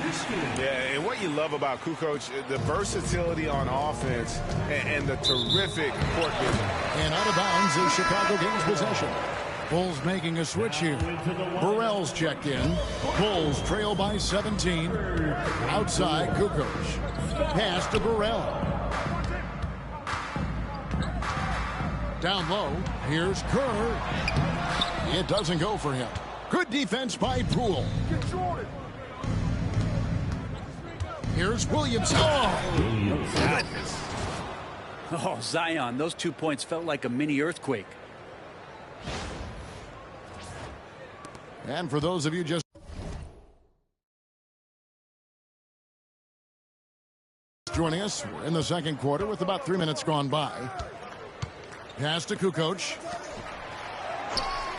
S12: Yeah, and what you love about Kukoc, the versatility on offense and the terrific court vision.
S10: And out of bounds is Chicago gains possession. Bulls making a switch here. Burrell's checked in. Bulls trail by 17. Outside, Kukoc. Pass to Burrell. Down low, here's Kerr. It doesn't go for him. Good defense by Poole. Here's Williams. Oh, goodness.
S11: Oh, Zion, those 2 points felt like a mini earthquake.
S10: And for those of you just joining us, we're in the second quarter with about 3 minutes gone by. Pass to Kukoc.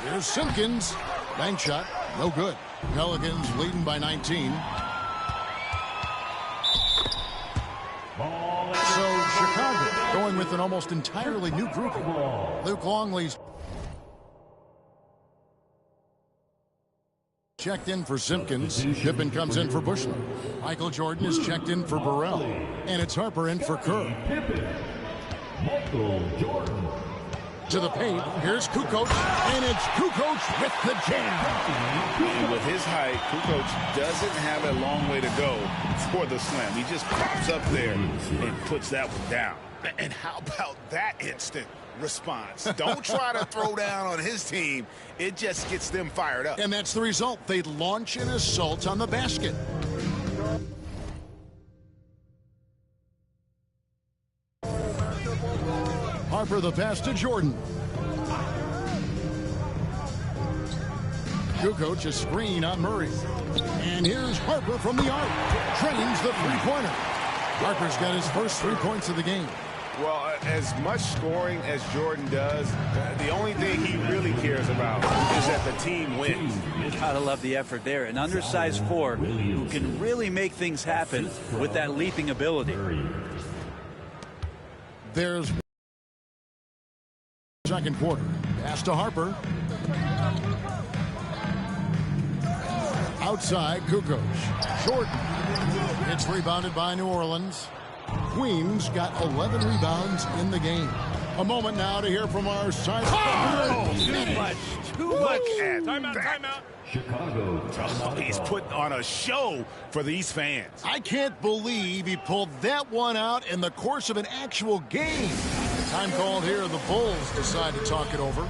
S10: Here's Simpkins. Bank shot. No good. Pelicans leading by 19. So Chicago going with an almost entirely new group. Luke Longley's checked in for Simpkins. Pippen comes in for Bushler. Michael Jordan is checked in for Burrell. And it's Harper in for Kerr.
S5: Michael Jordan.
S10: To the paint. Here's Kukoc. And it's Kukoc with the jam.
S12: And with his height, Kukoc doesn't have a long way to go for the slam. He just pops up there and puts that one down. And how about that instant response? Don't try to throw down on his team. It just gets them fired up.
S10: And that's the result. They launch an assault on the basket. Harper the pass to Jordan. Kukoc a screen on Murray. And here's Harper from the arc. Drains the three-pointer. Harper's got his first 3 points of the game.
S12: Well, as much scoring as Jordan does, the only thing he really cares about is that the team wins.
S11: Gotta love the effort there. An undersized four who can really make things happen with that leaping ability.
S10: There's second quarter. Pass to Harper. Outside, Kukoc. Jordan. It's rebounded by New Orleans. Queens got 11 rebounds in the game. A moment now to hear from our side.
S12: Oh, too much. Look at
S2: Timeout,
S12: that.
S2: timeout.
S5: Chicago.
S12: Oh, he's putting on a show for these fans.
S10: I can't believe he pulled that one out in the course of an actual game. Time called here. The Bulls decide to talk it over.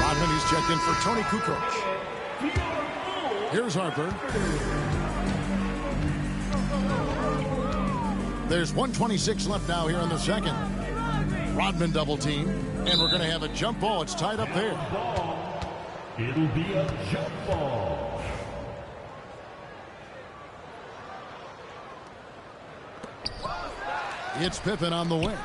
S10: Rodman is checked in for Tony Kukoc. Here's Harper. There's 1:26 left now here in the second. Rodman double team, and we're going to have a jump ball. It's tied up there.
S5: It'll be a jump ball.
S10: It's Pippen on the wing.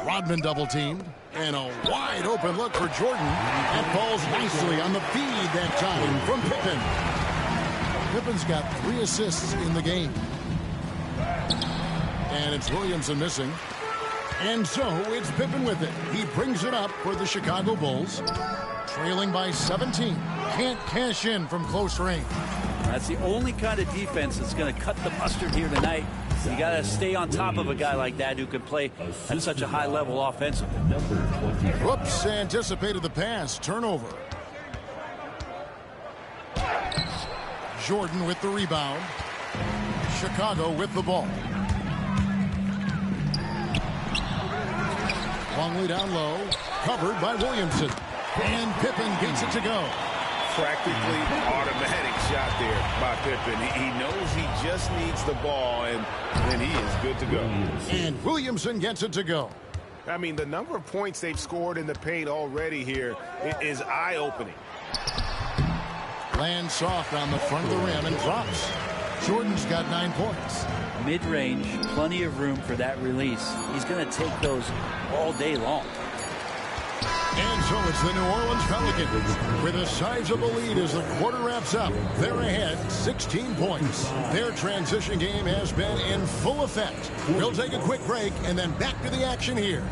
S10: Rodman double teamed, and a wide open look for Jordan. That falls nicely on the feed that time from Pippen. Pippen's got 3 assists in the game. And it's Williamson missing. And so it's Pippen with it. He brings it up for the Chicago Bulls. Trailing by 17. Can't cash in from close range.
S11: That's the only kind of defense that's going to cut the mustard here tonight. You got to stay on top of a guy like that who can play at such a high level offensively.
S10: Whoops, anticipated the pass. Turnover. Jordan with the rebound. Chicago with the ball. Longley down low. Covered by Williamson. And Pippen gets it to go.
S12: Practically automatic shot there by Pippen. He knows he just needs the ball, and then he is good to go.
S10: And Williamson gets it to go.
S12: I mean, the number of points they've scored in the paint already here is eye-opening.
S10: Lands soft on the front of the rim and drops. Jordan's got 9 points.
S11: Mid-range, plenty of room for that release. He's going to take those all day long.
S10: And so it's the New Orleans Pelicans with a sizable lead as the quarter wraps up. They're ahead 16 points. Their transition game has been in full effect. We'll take a quick break and then back to the action here.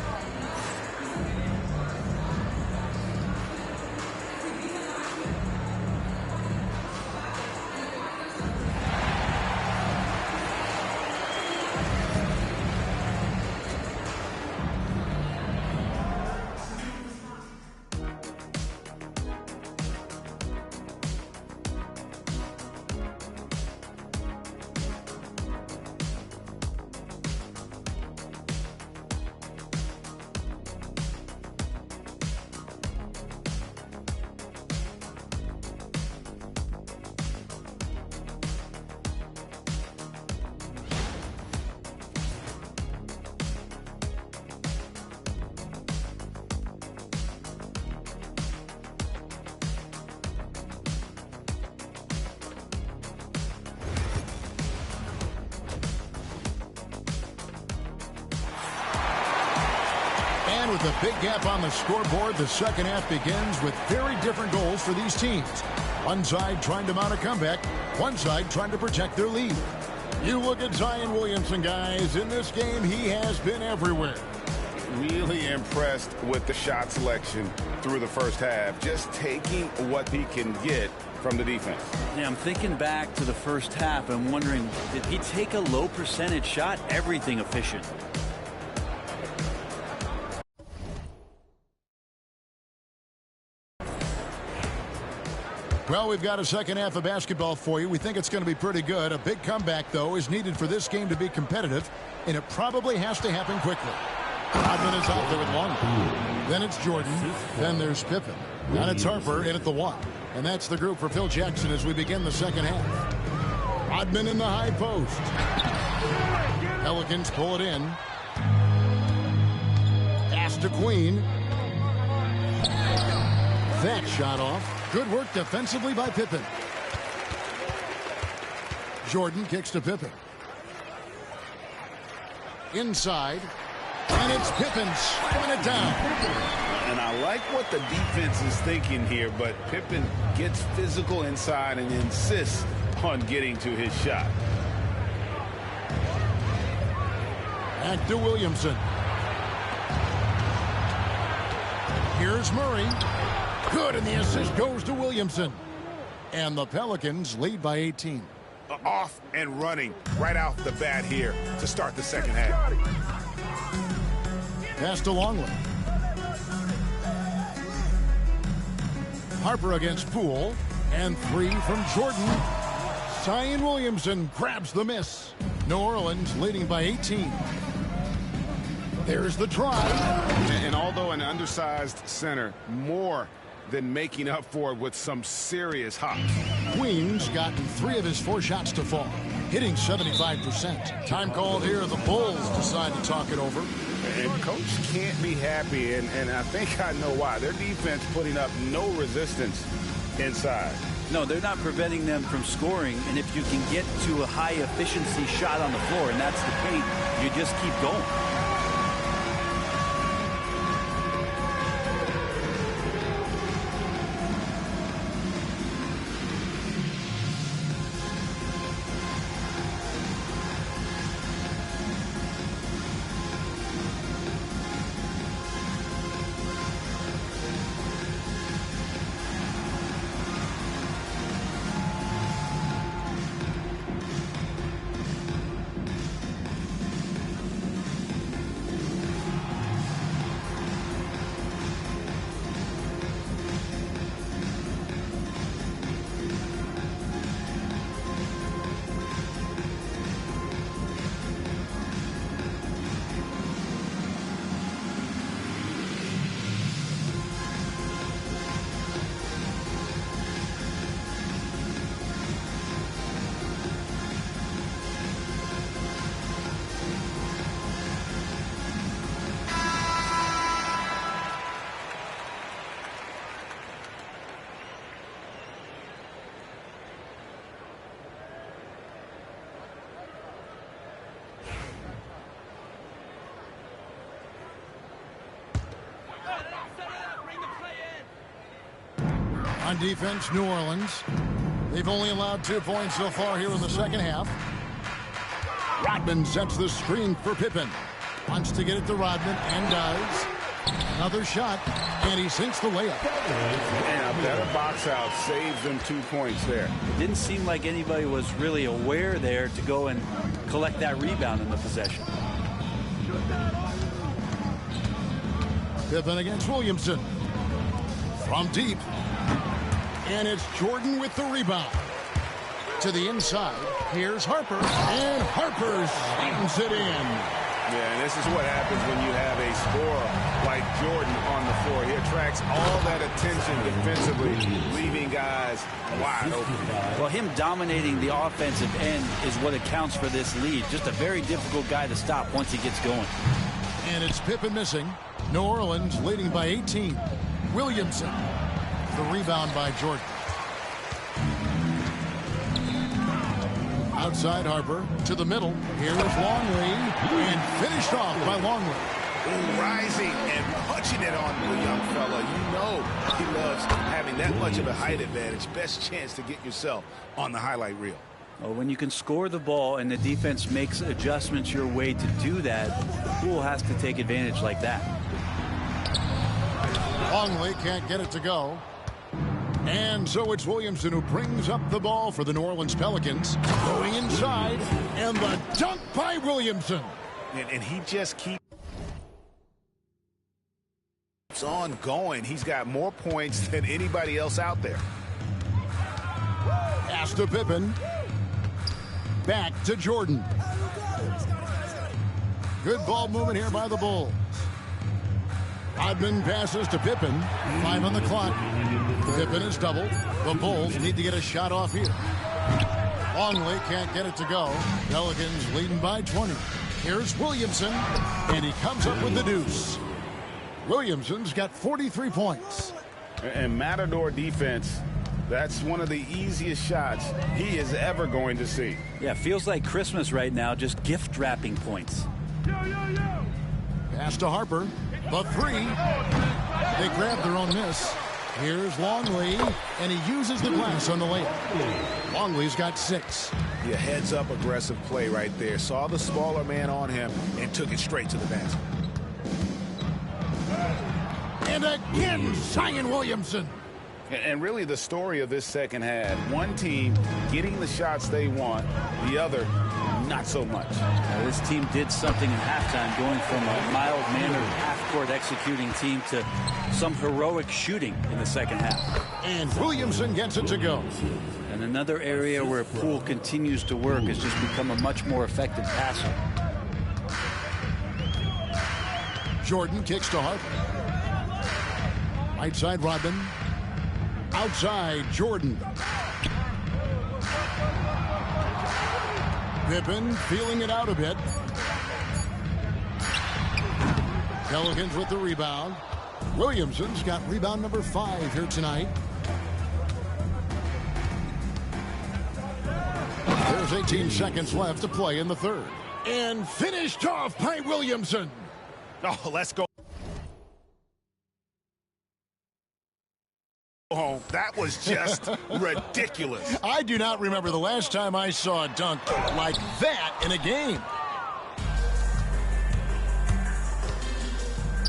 S10: With a big gap on the scoreboard, the second half begins with very different goals for these teams. One side trying to mount a comeback, one side trying to protect their lead. You look at Zion Williamson, guys. In this game, he has been everywhere.
S12: Really impressed with the shot selection through the first half, just taking what he can get from the defense.
S11: Yeah, I'm thinking back to the first half and wondering, did he take a low percentage shot? Everything efficient.
S10: Well, we've got a second half of basketball for you. We think it's going to be pretty good. A big comeback, though, is needed for this game to be competitive, and it probably has to happen quickly. Rodman is out there with one. Then it's Jordan. Then there's Pippen. And it's Harper in at the one. And that's the group for Phil Jackson as we begin the second half. Rodman in the high post. Pelicans pull it in. Pass to Queen. That shot off. Good work defensively by Pippen. Jordan kicks to Pippen. Inside. And it's Pippen slamming it down.
S12: And I like what the defense is thinking here, but Pippen gets physical inside and insists on getting to his shot.
S10: Back to Williamson. Here's Murray. Good, and the assist goes to Williamson. And the Pelicans lead by 18.
S12: Off and running right off the bat here to start the second half.
S10: Pass to Longley. Harper against Poole. And three from Jordan. Zion Williamson grabs the miss. New Orleans leading by 18. There's the try.
S12: And although an undersized center, more than making up for it with some serious hops.
S10: Queen's gotten 3 of his 4 shots to fall, hitting 75%. Time called here. The Bulls decide to talk it over.
S12: And coach can't be happy, and I think I know why. Their defense putting up no resistance inside.
S11: No, they're not preventing them from scoring, and if you can get to a high efficiency shot on the floor, and that's the paint, you just keep going.
S10: On defense, New Orleans. They've only allowed 2 points so far here in the second half. Rodman sets the screen for Pippen. Wants to get it to Rodman and does. Another shot, and he sinks the layup.
S12: And a better box out saves them 2 points there.
S11: It didn't seem like anybody was really aware there to go and collect that rebound in the possession.
S10: Pippen against Williamson. From deep. And it's Jordan with the rebound. To the inside. Here's Harper. And Harper slams it in.
S12: Yeah, and this is what happens when you have a scorer like Jordan on the floor. He attracts all that attention defensively, leaving guys wide open.
S11: Well, him dominating the offensive end is what accounts for this lead. Just a very difficult guy to stop once he gets going.
S10: And it's Pippen missing. New Orleans leading by 18. Williamson. The rebound by Jordan. Outside Harper to the middle. Here's Longley. And finished off by Longley.
S12: Ooh, rising and punching it on the young fella. You know he loves having that much of a height advantage. Best chance to get yourself on the highlight reel.
S11: Well, when you can score the ball and the defense makes adjustments your way to do that, Poole has to take advantage like that.
S10: Longley can't get it to go. And so it's Williamson who brings up the ball for the New Orleans Pelicans. Going inside, and the dunk by Williamson.
S12: And he just keeps on going. He's got more points than anybody else out there.
S10: Pass to Pippen. Back to Jordan. Good ball movement here by the Bulls. Rodman passes to Pippen. 5 on the clock. Pippen is double. The Bulls need to get a shot off here. Longley can't get it to go. Pelicans leading by 20. Here's Williamson, and he comes up with the deuce. Williamson's got 43 points.
S12: And Matador defense, that's one of the easiest shots he is ever going to see.
S11: Yeah, feels like Christmas right now, just gift wrapping points.
S10: Pass to Harper. The three. They grab their own miss. Here's Longley, and he uses the glass on the layup. Longley's got 6.
S12: Yeah, heads-up aggressive play right there. Saw the smaller man on him and took it straight to the basket.
S10: And again, Zion Williamson.
S12: And really the story of this second half, one team getting the shots they want, the other not so much.
S11: This team did something in halftime, going from a mild-mannered half-court executing team to some heroic shooting in the second half.
S10: And Williamson gets it to go.
S11: And another area where Poole continues to work is just become a much more effective passer.
S10: Jordan kicks to Harper. Right side Rodman. Outside Jordan. Pippen feeling it out a bit. Pelicans with the rebound. Williamson's got rebound number 5 here tonight. There's 18 seconds left to play in the third. And finished off by Williamson.
S12: Oh, let's go home. That was just ridiculous.
S10: I do not remember the last time I saw a dunk like that in a game.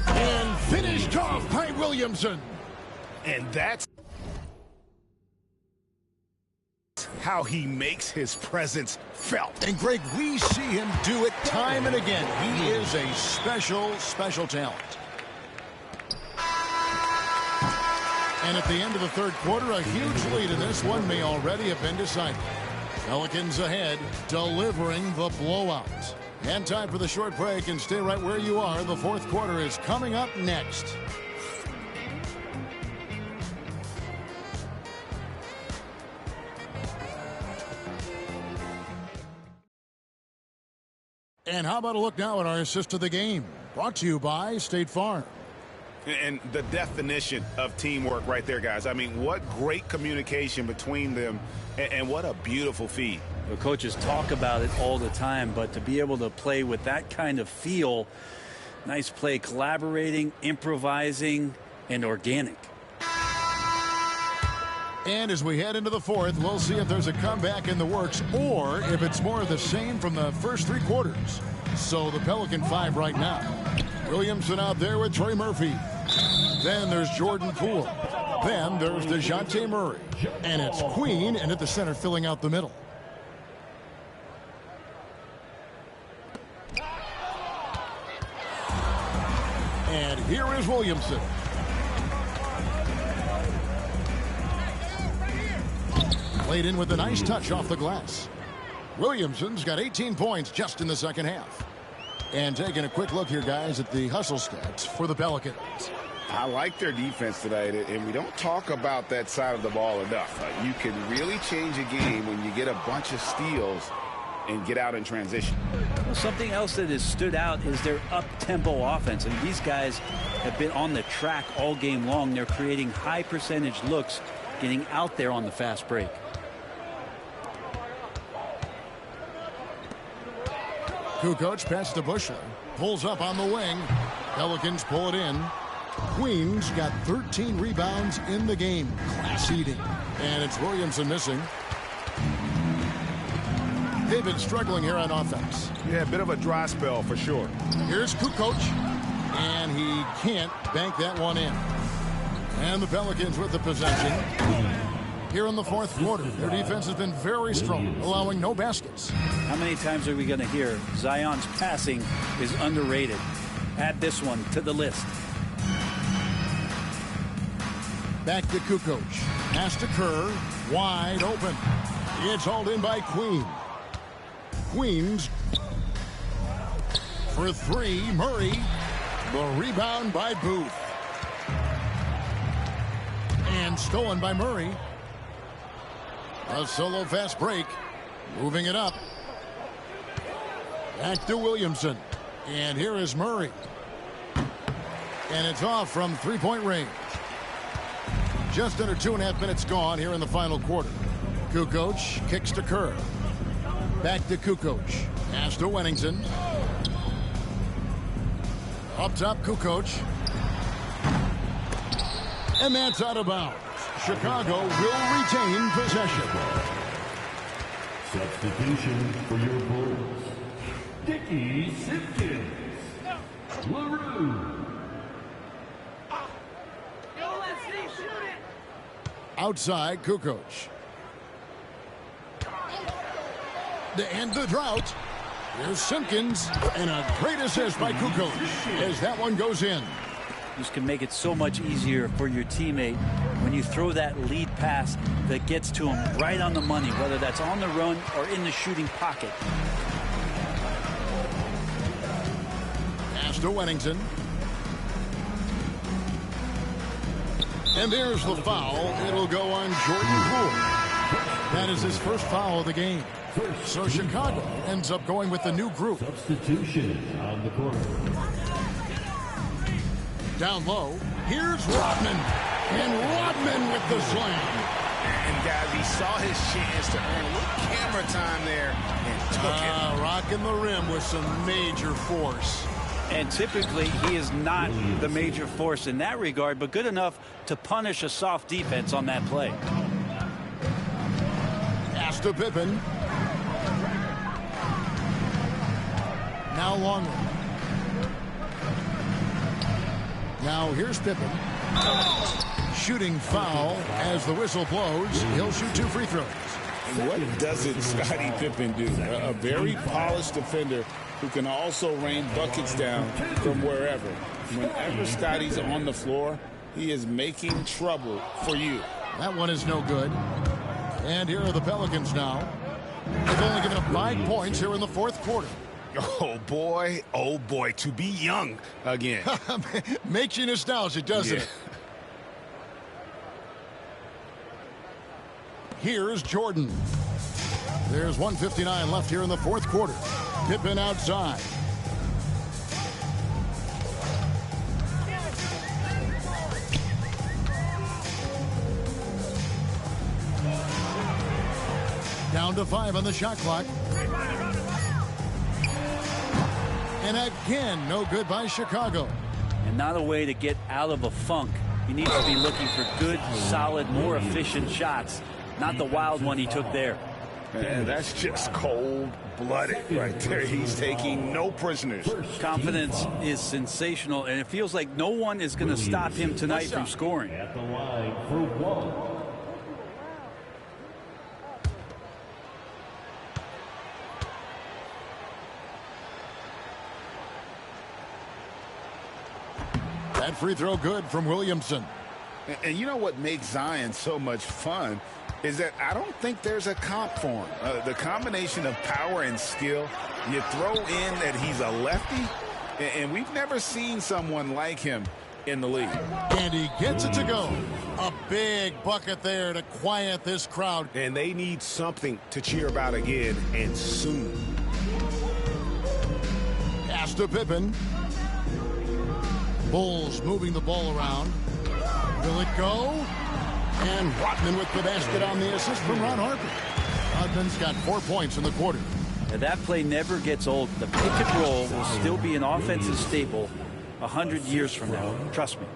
S10: And finished off by Williamson.
S12: And that's how he makes his presence felt.
S10: And Greg, we see him do it time and again. He is a special, special talent. And at the end of the third quarter, a huge lead in this one may already have been decided. Pelicans ahead, delivering the blowout. And time for the short break, and stay right where you are. The fourth quarter is coming up next. And how about a look now at our assist of the game? Brought to you by State Farm.
S12: And the definition of teamwork right there, guys. I mean, what great communication between them, and what a beautiful feed.
S11: The coaches talk about it all the time, but to be able to play with that kind of feel, Nice play, collaborating, improvising, and organic.
S10: And as we head into the fourth, we'll see if there's a comeback in the works or if it's more of the same from the first 3 quarters. So the Pelican 5 right now. Williamson out there with Trey Murphy. Then there's Jordan Poole. Then there's DeJounte Murray. And it's Queen and at the center filling out the middle. And here is Williamson. Played in with a nice touch off the glass. Williamson's got 18 points just in the second half. And taking a quick look here, guys, at the hustle stats for the Pelicans.
S12: I like their defense tonight, and we don't talk about that side of the ball enough. You can really change a game when you get a bunch of steals and get out in transition.
S11: Well, something else that has stood out is their up-tempo offense. And these guys have been on the track all game long. They're creating high percentage looks, getting out there on the fast break.
S10: Kukoc passes to Bushley. Pulls up on the wing. Pelicans pull it in. Queens got 13 rebounds in the game. Class eating. And it's Williamson missing. They've been struggling here on offense.
S12: Yeah, a bit of a dry spell for sure.
S10: Here's Kukoc. And he can't bank that one in. And the Pelicans with the possession. Here in the fourth quarter, their defense has been very strong, allowing no baskets.
S11: How many times are we going to hear Zion's passing is underrated? Add this one to the list.
S10: Back to Kukoc. Pass to Kerr. Wide open. It's hauled in by Queen. Queens for 3. Murray. The rebound by Booth. And stolen by Murray. A solo fast break. Moving it up. Back to Williamson. And here is Murray. And it's off from 3-point range. Just under 2.5 minutes gone here in the final quarter. Kukoc kicks to Kerr. Back to Kukoc. Pass to Wennington. Up top, Kukoc. And that's out of bounds. Chicago will retain possession.
S5: Substitution for your Bulls. Dickie Simpkins. LaRue.
S10: Outside, Kukoc. To end the drought, here's Simpkins, and a great assist by Kukoc as that one goes in.
S11: This can make it so much easier for your teammate when you throw that lead pass that gets to him right on the money, whether that's on the run or in the shooting pocket.
S10: Pass to Wennington. And there's the foul. It'll go on Jordan Poole. That is his first foul of the game. So Chicago ends up going with the new group.
S5: Substitution on the court.
S10: Down low, here's Rodman. And Rodman with the slam.
S12: And guys, he saw his chance to earn a little camera time there and took it.
S10: Rocking the rim with some major force.
S11: And typically, he is not the major force in that regard, but good enough to punish a soft defense on that play.
S10: Pass to Pippen. Now Longley. Now here's Pippen. Shooting foul as the whistle blows. He'll shoot 2 free throws.
S12: And what doesn't Scottie Pippen do? A very polished defender who can also rain buckets down from wherever. Whenever Scottie's on the floor, he is making trouble for you.
S10: That one is no good. And here are the Pelicans now. They've only given up 5 points here in the fourth quarter.
S12: Oh boy, to be young again.
S10: Makes you nostalgic, doesn't it? Here's Jordan. There's 1:59 left here in the fourth quarter. Pippen outside. Down to 5 on the shot clock. And again, no good by Chicago.
S11: And not a way to get out of a funk. He needs to be looking for good, solid, more efficient shots. Not the wild one he took there.
S12: And that's just cold-blooded right there. He's taking no prisoners.
S11: Confidence is sensational, and it feels like no one is going to stop him tonight from scoring.
S5: At the line for one.
S10: That free throw good from Williamson.
S12: And you know what makes Zion so much fun is that I don't think there's a comp for him. The combination of power and skill, you throw in that he's a lefty, and we've never seen someone like him in the league.
S10: And he gets it to go. A big bucket there to quiet this crowd.
S14: And they need something to cheer about again, and soon.
S10: Pass to Pippen. Bulls moving the ball around. Will it go? And Rodman with the basket on the assist from Ron Harper. Rodman's got 4 points in the quarter.
S11: Now that play never gets old. The pick and roll will still be an offensive staple 100 years from now. Trust me.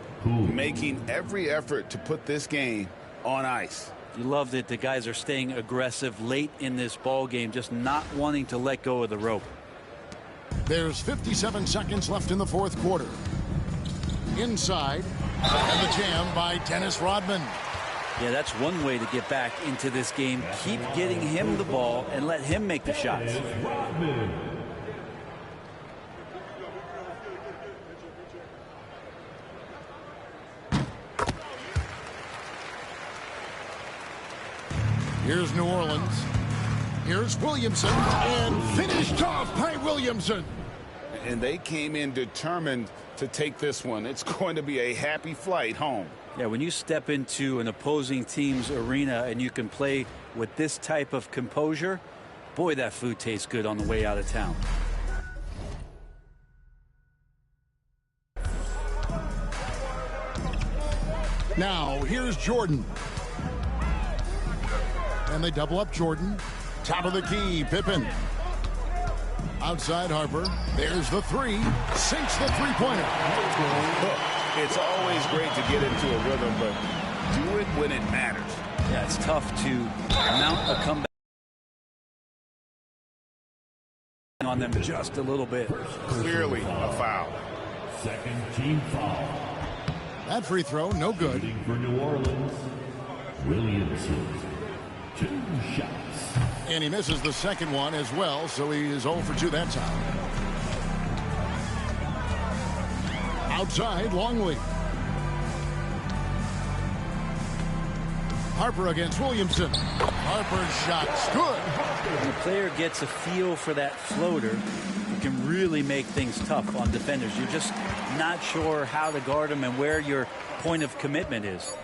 S12: Making every effort to put this game on ice.
S11: You love that the guys are staying aggressive late in this ball game, just not wanting to let go of the rope.
S10: There's 57 seconds left in the fourth quarter. Inside, and the jam by Dennis Rodman.
S11: Yeah, that's one way to get back into this game. Keep getting him the ball and let him make the shots.
S10: Here's New Orleans. Here's Williamson, and finished off by Williamson.
S12: And they came in determined to take this one. It's going to be a happy flight home.
S11: Yeah, when you step into an opposing team's arena and you can play with this type of composure, boy, that food tastes good on the way out of town.
S10: Now, here's Jordan. And they double up Jordan. Top of the key, Pippen. Outside Harper. There's the three. Sinks the three-pointer.
S12: It's always great to get into a rhythm, but do it when it matters.
S11: Yeah, it's tough to mount a comeback on them just a little bit.
S12: Clearly a foul.
S5: Second team foul.
S10: That free throw, no good.
S5: For New Orleans, Williamson. 2 shots.
S10: And he misses the second one as well, so he is 0 for 2 that time. Outside, Longley. Harper against Williamson. Harper's shot's good.
S11: When the player gets a feel for that floater, you can really make things tough on defenders. You're just not sure how to guard them and where your point of commitment is.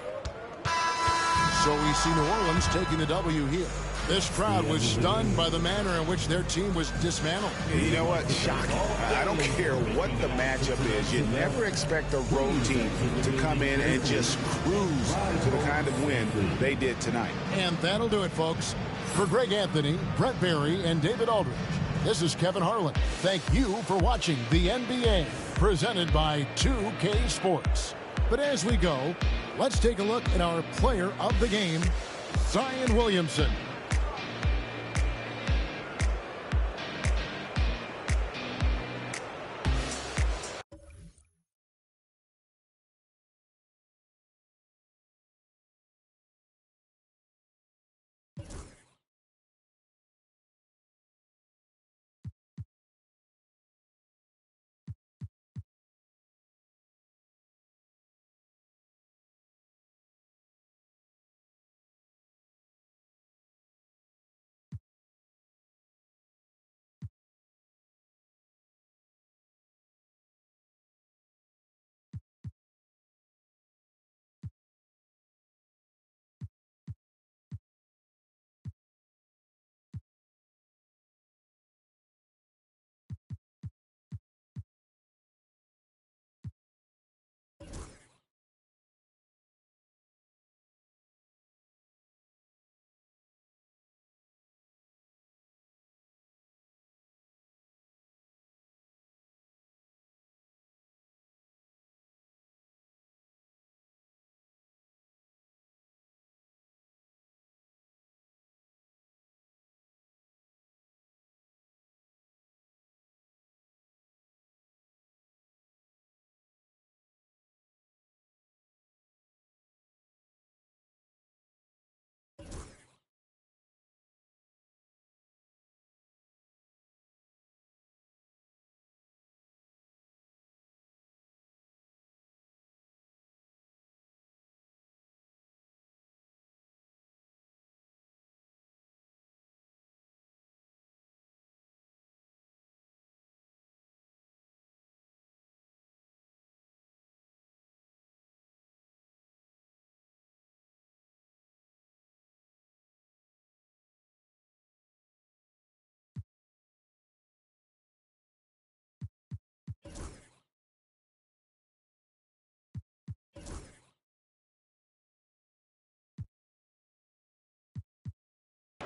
S10: So we see New Orleans taking the W here. This crowd was stunned by the manner in which their team was dismantled.
S12: You know what? Shocking. I don't care what the matchup is. You never expect a road team to come in and just cruise to the kind of win they did tonight.
S10: And that'll do it, folks. For Greg Anthony, Brent Barry, and David Aldridge, this is Kevin Harlan. Thank you for watching the NBA, presented by 2K Sports. But as we go, let's take a look at our player of the game, Zion Williamson.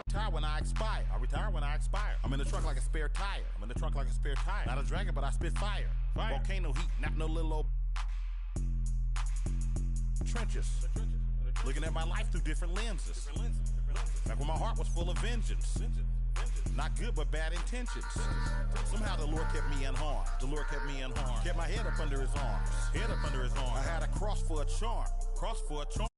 S15: Retire when I expire. I retire when I expire. I'm in the trunk like a spare tire. I'm in the trunk like a spare tire. Not a dragon, but I spit fire. Volcano heat, not no little old trenches. Looking at my life through different lenses. Back when my heart was full of vengeance. Not good, but bad intentions. Somehow the Lord kept me unharmed. The Lord kept me unharmed. Kept my head up under his arms. Head up under his arms. I had a cross for a charm. Cross for a charm.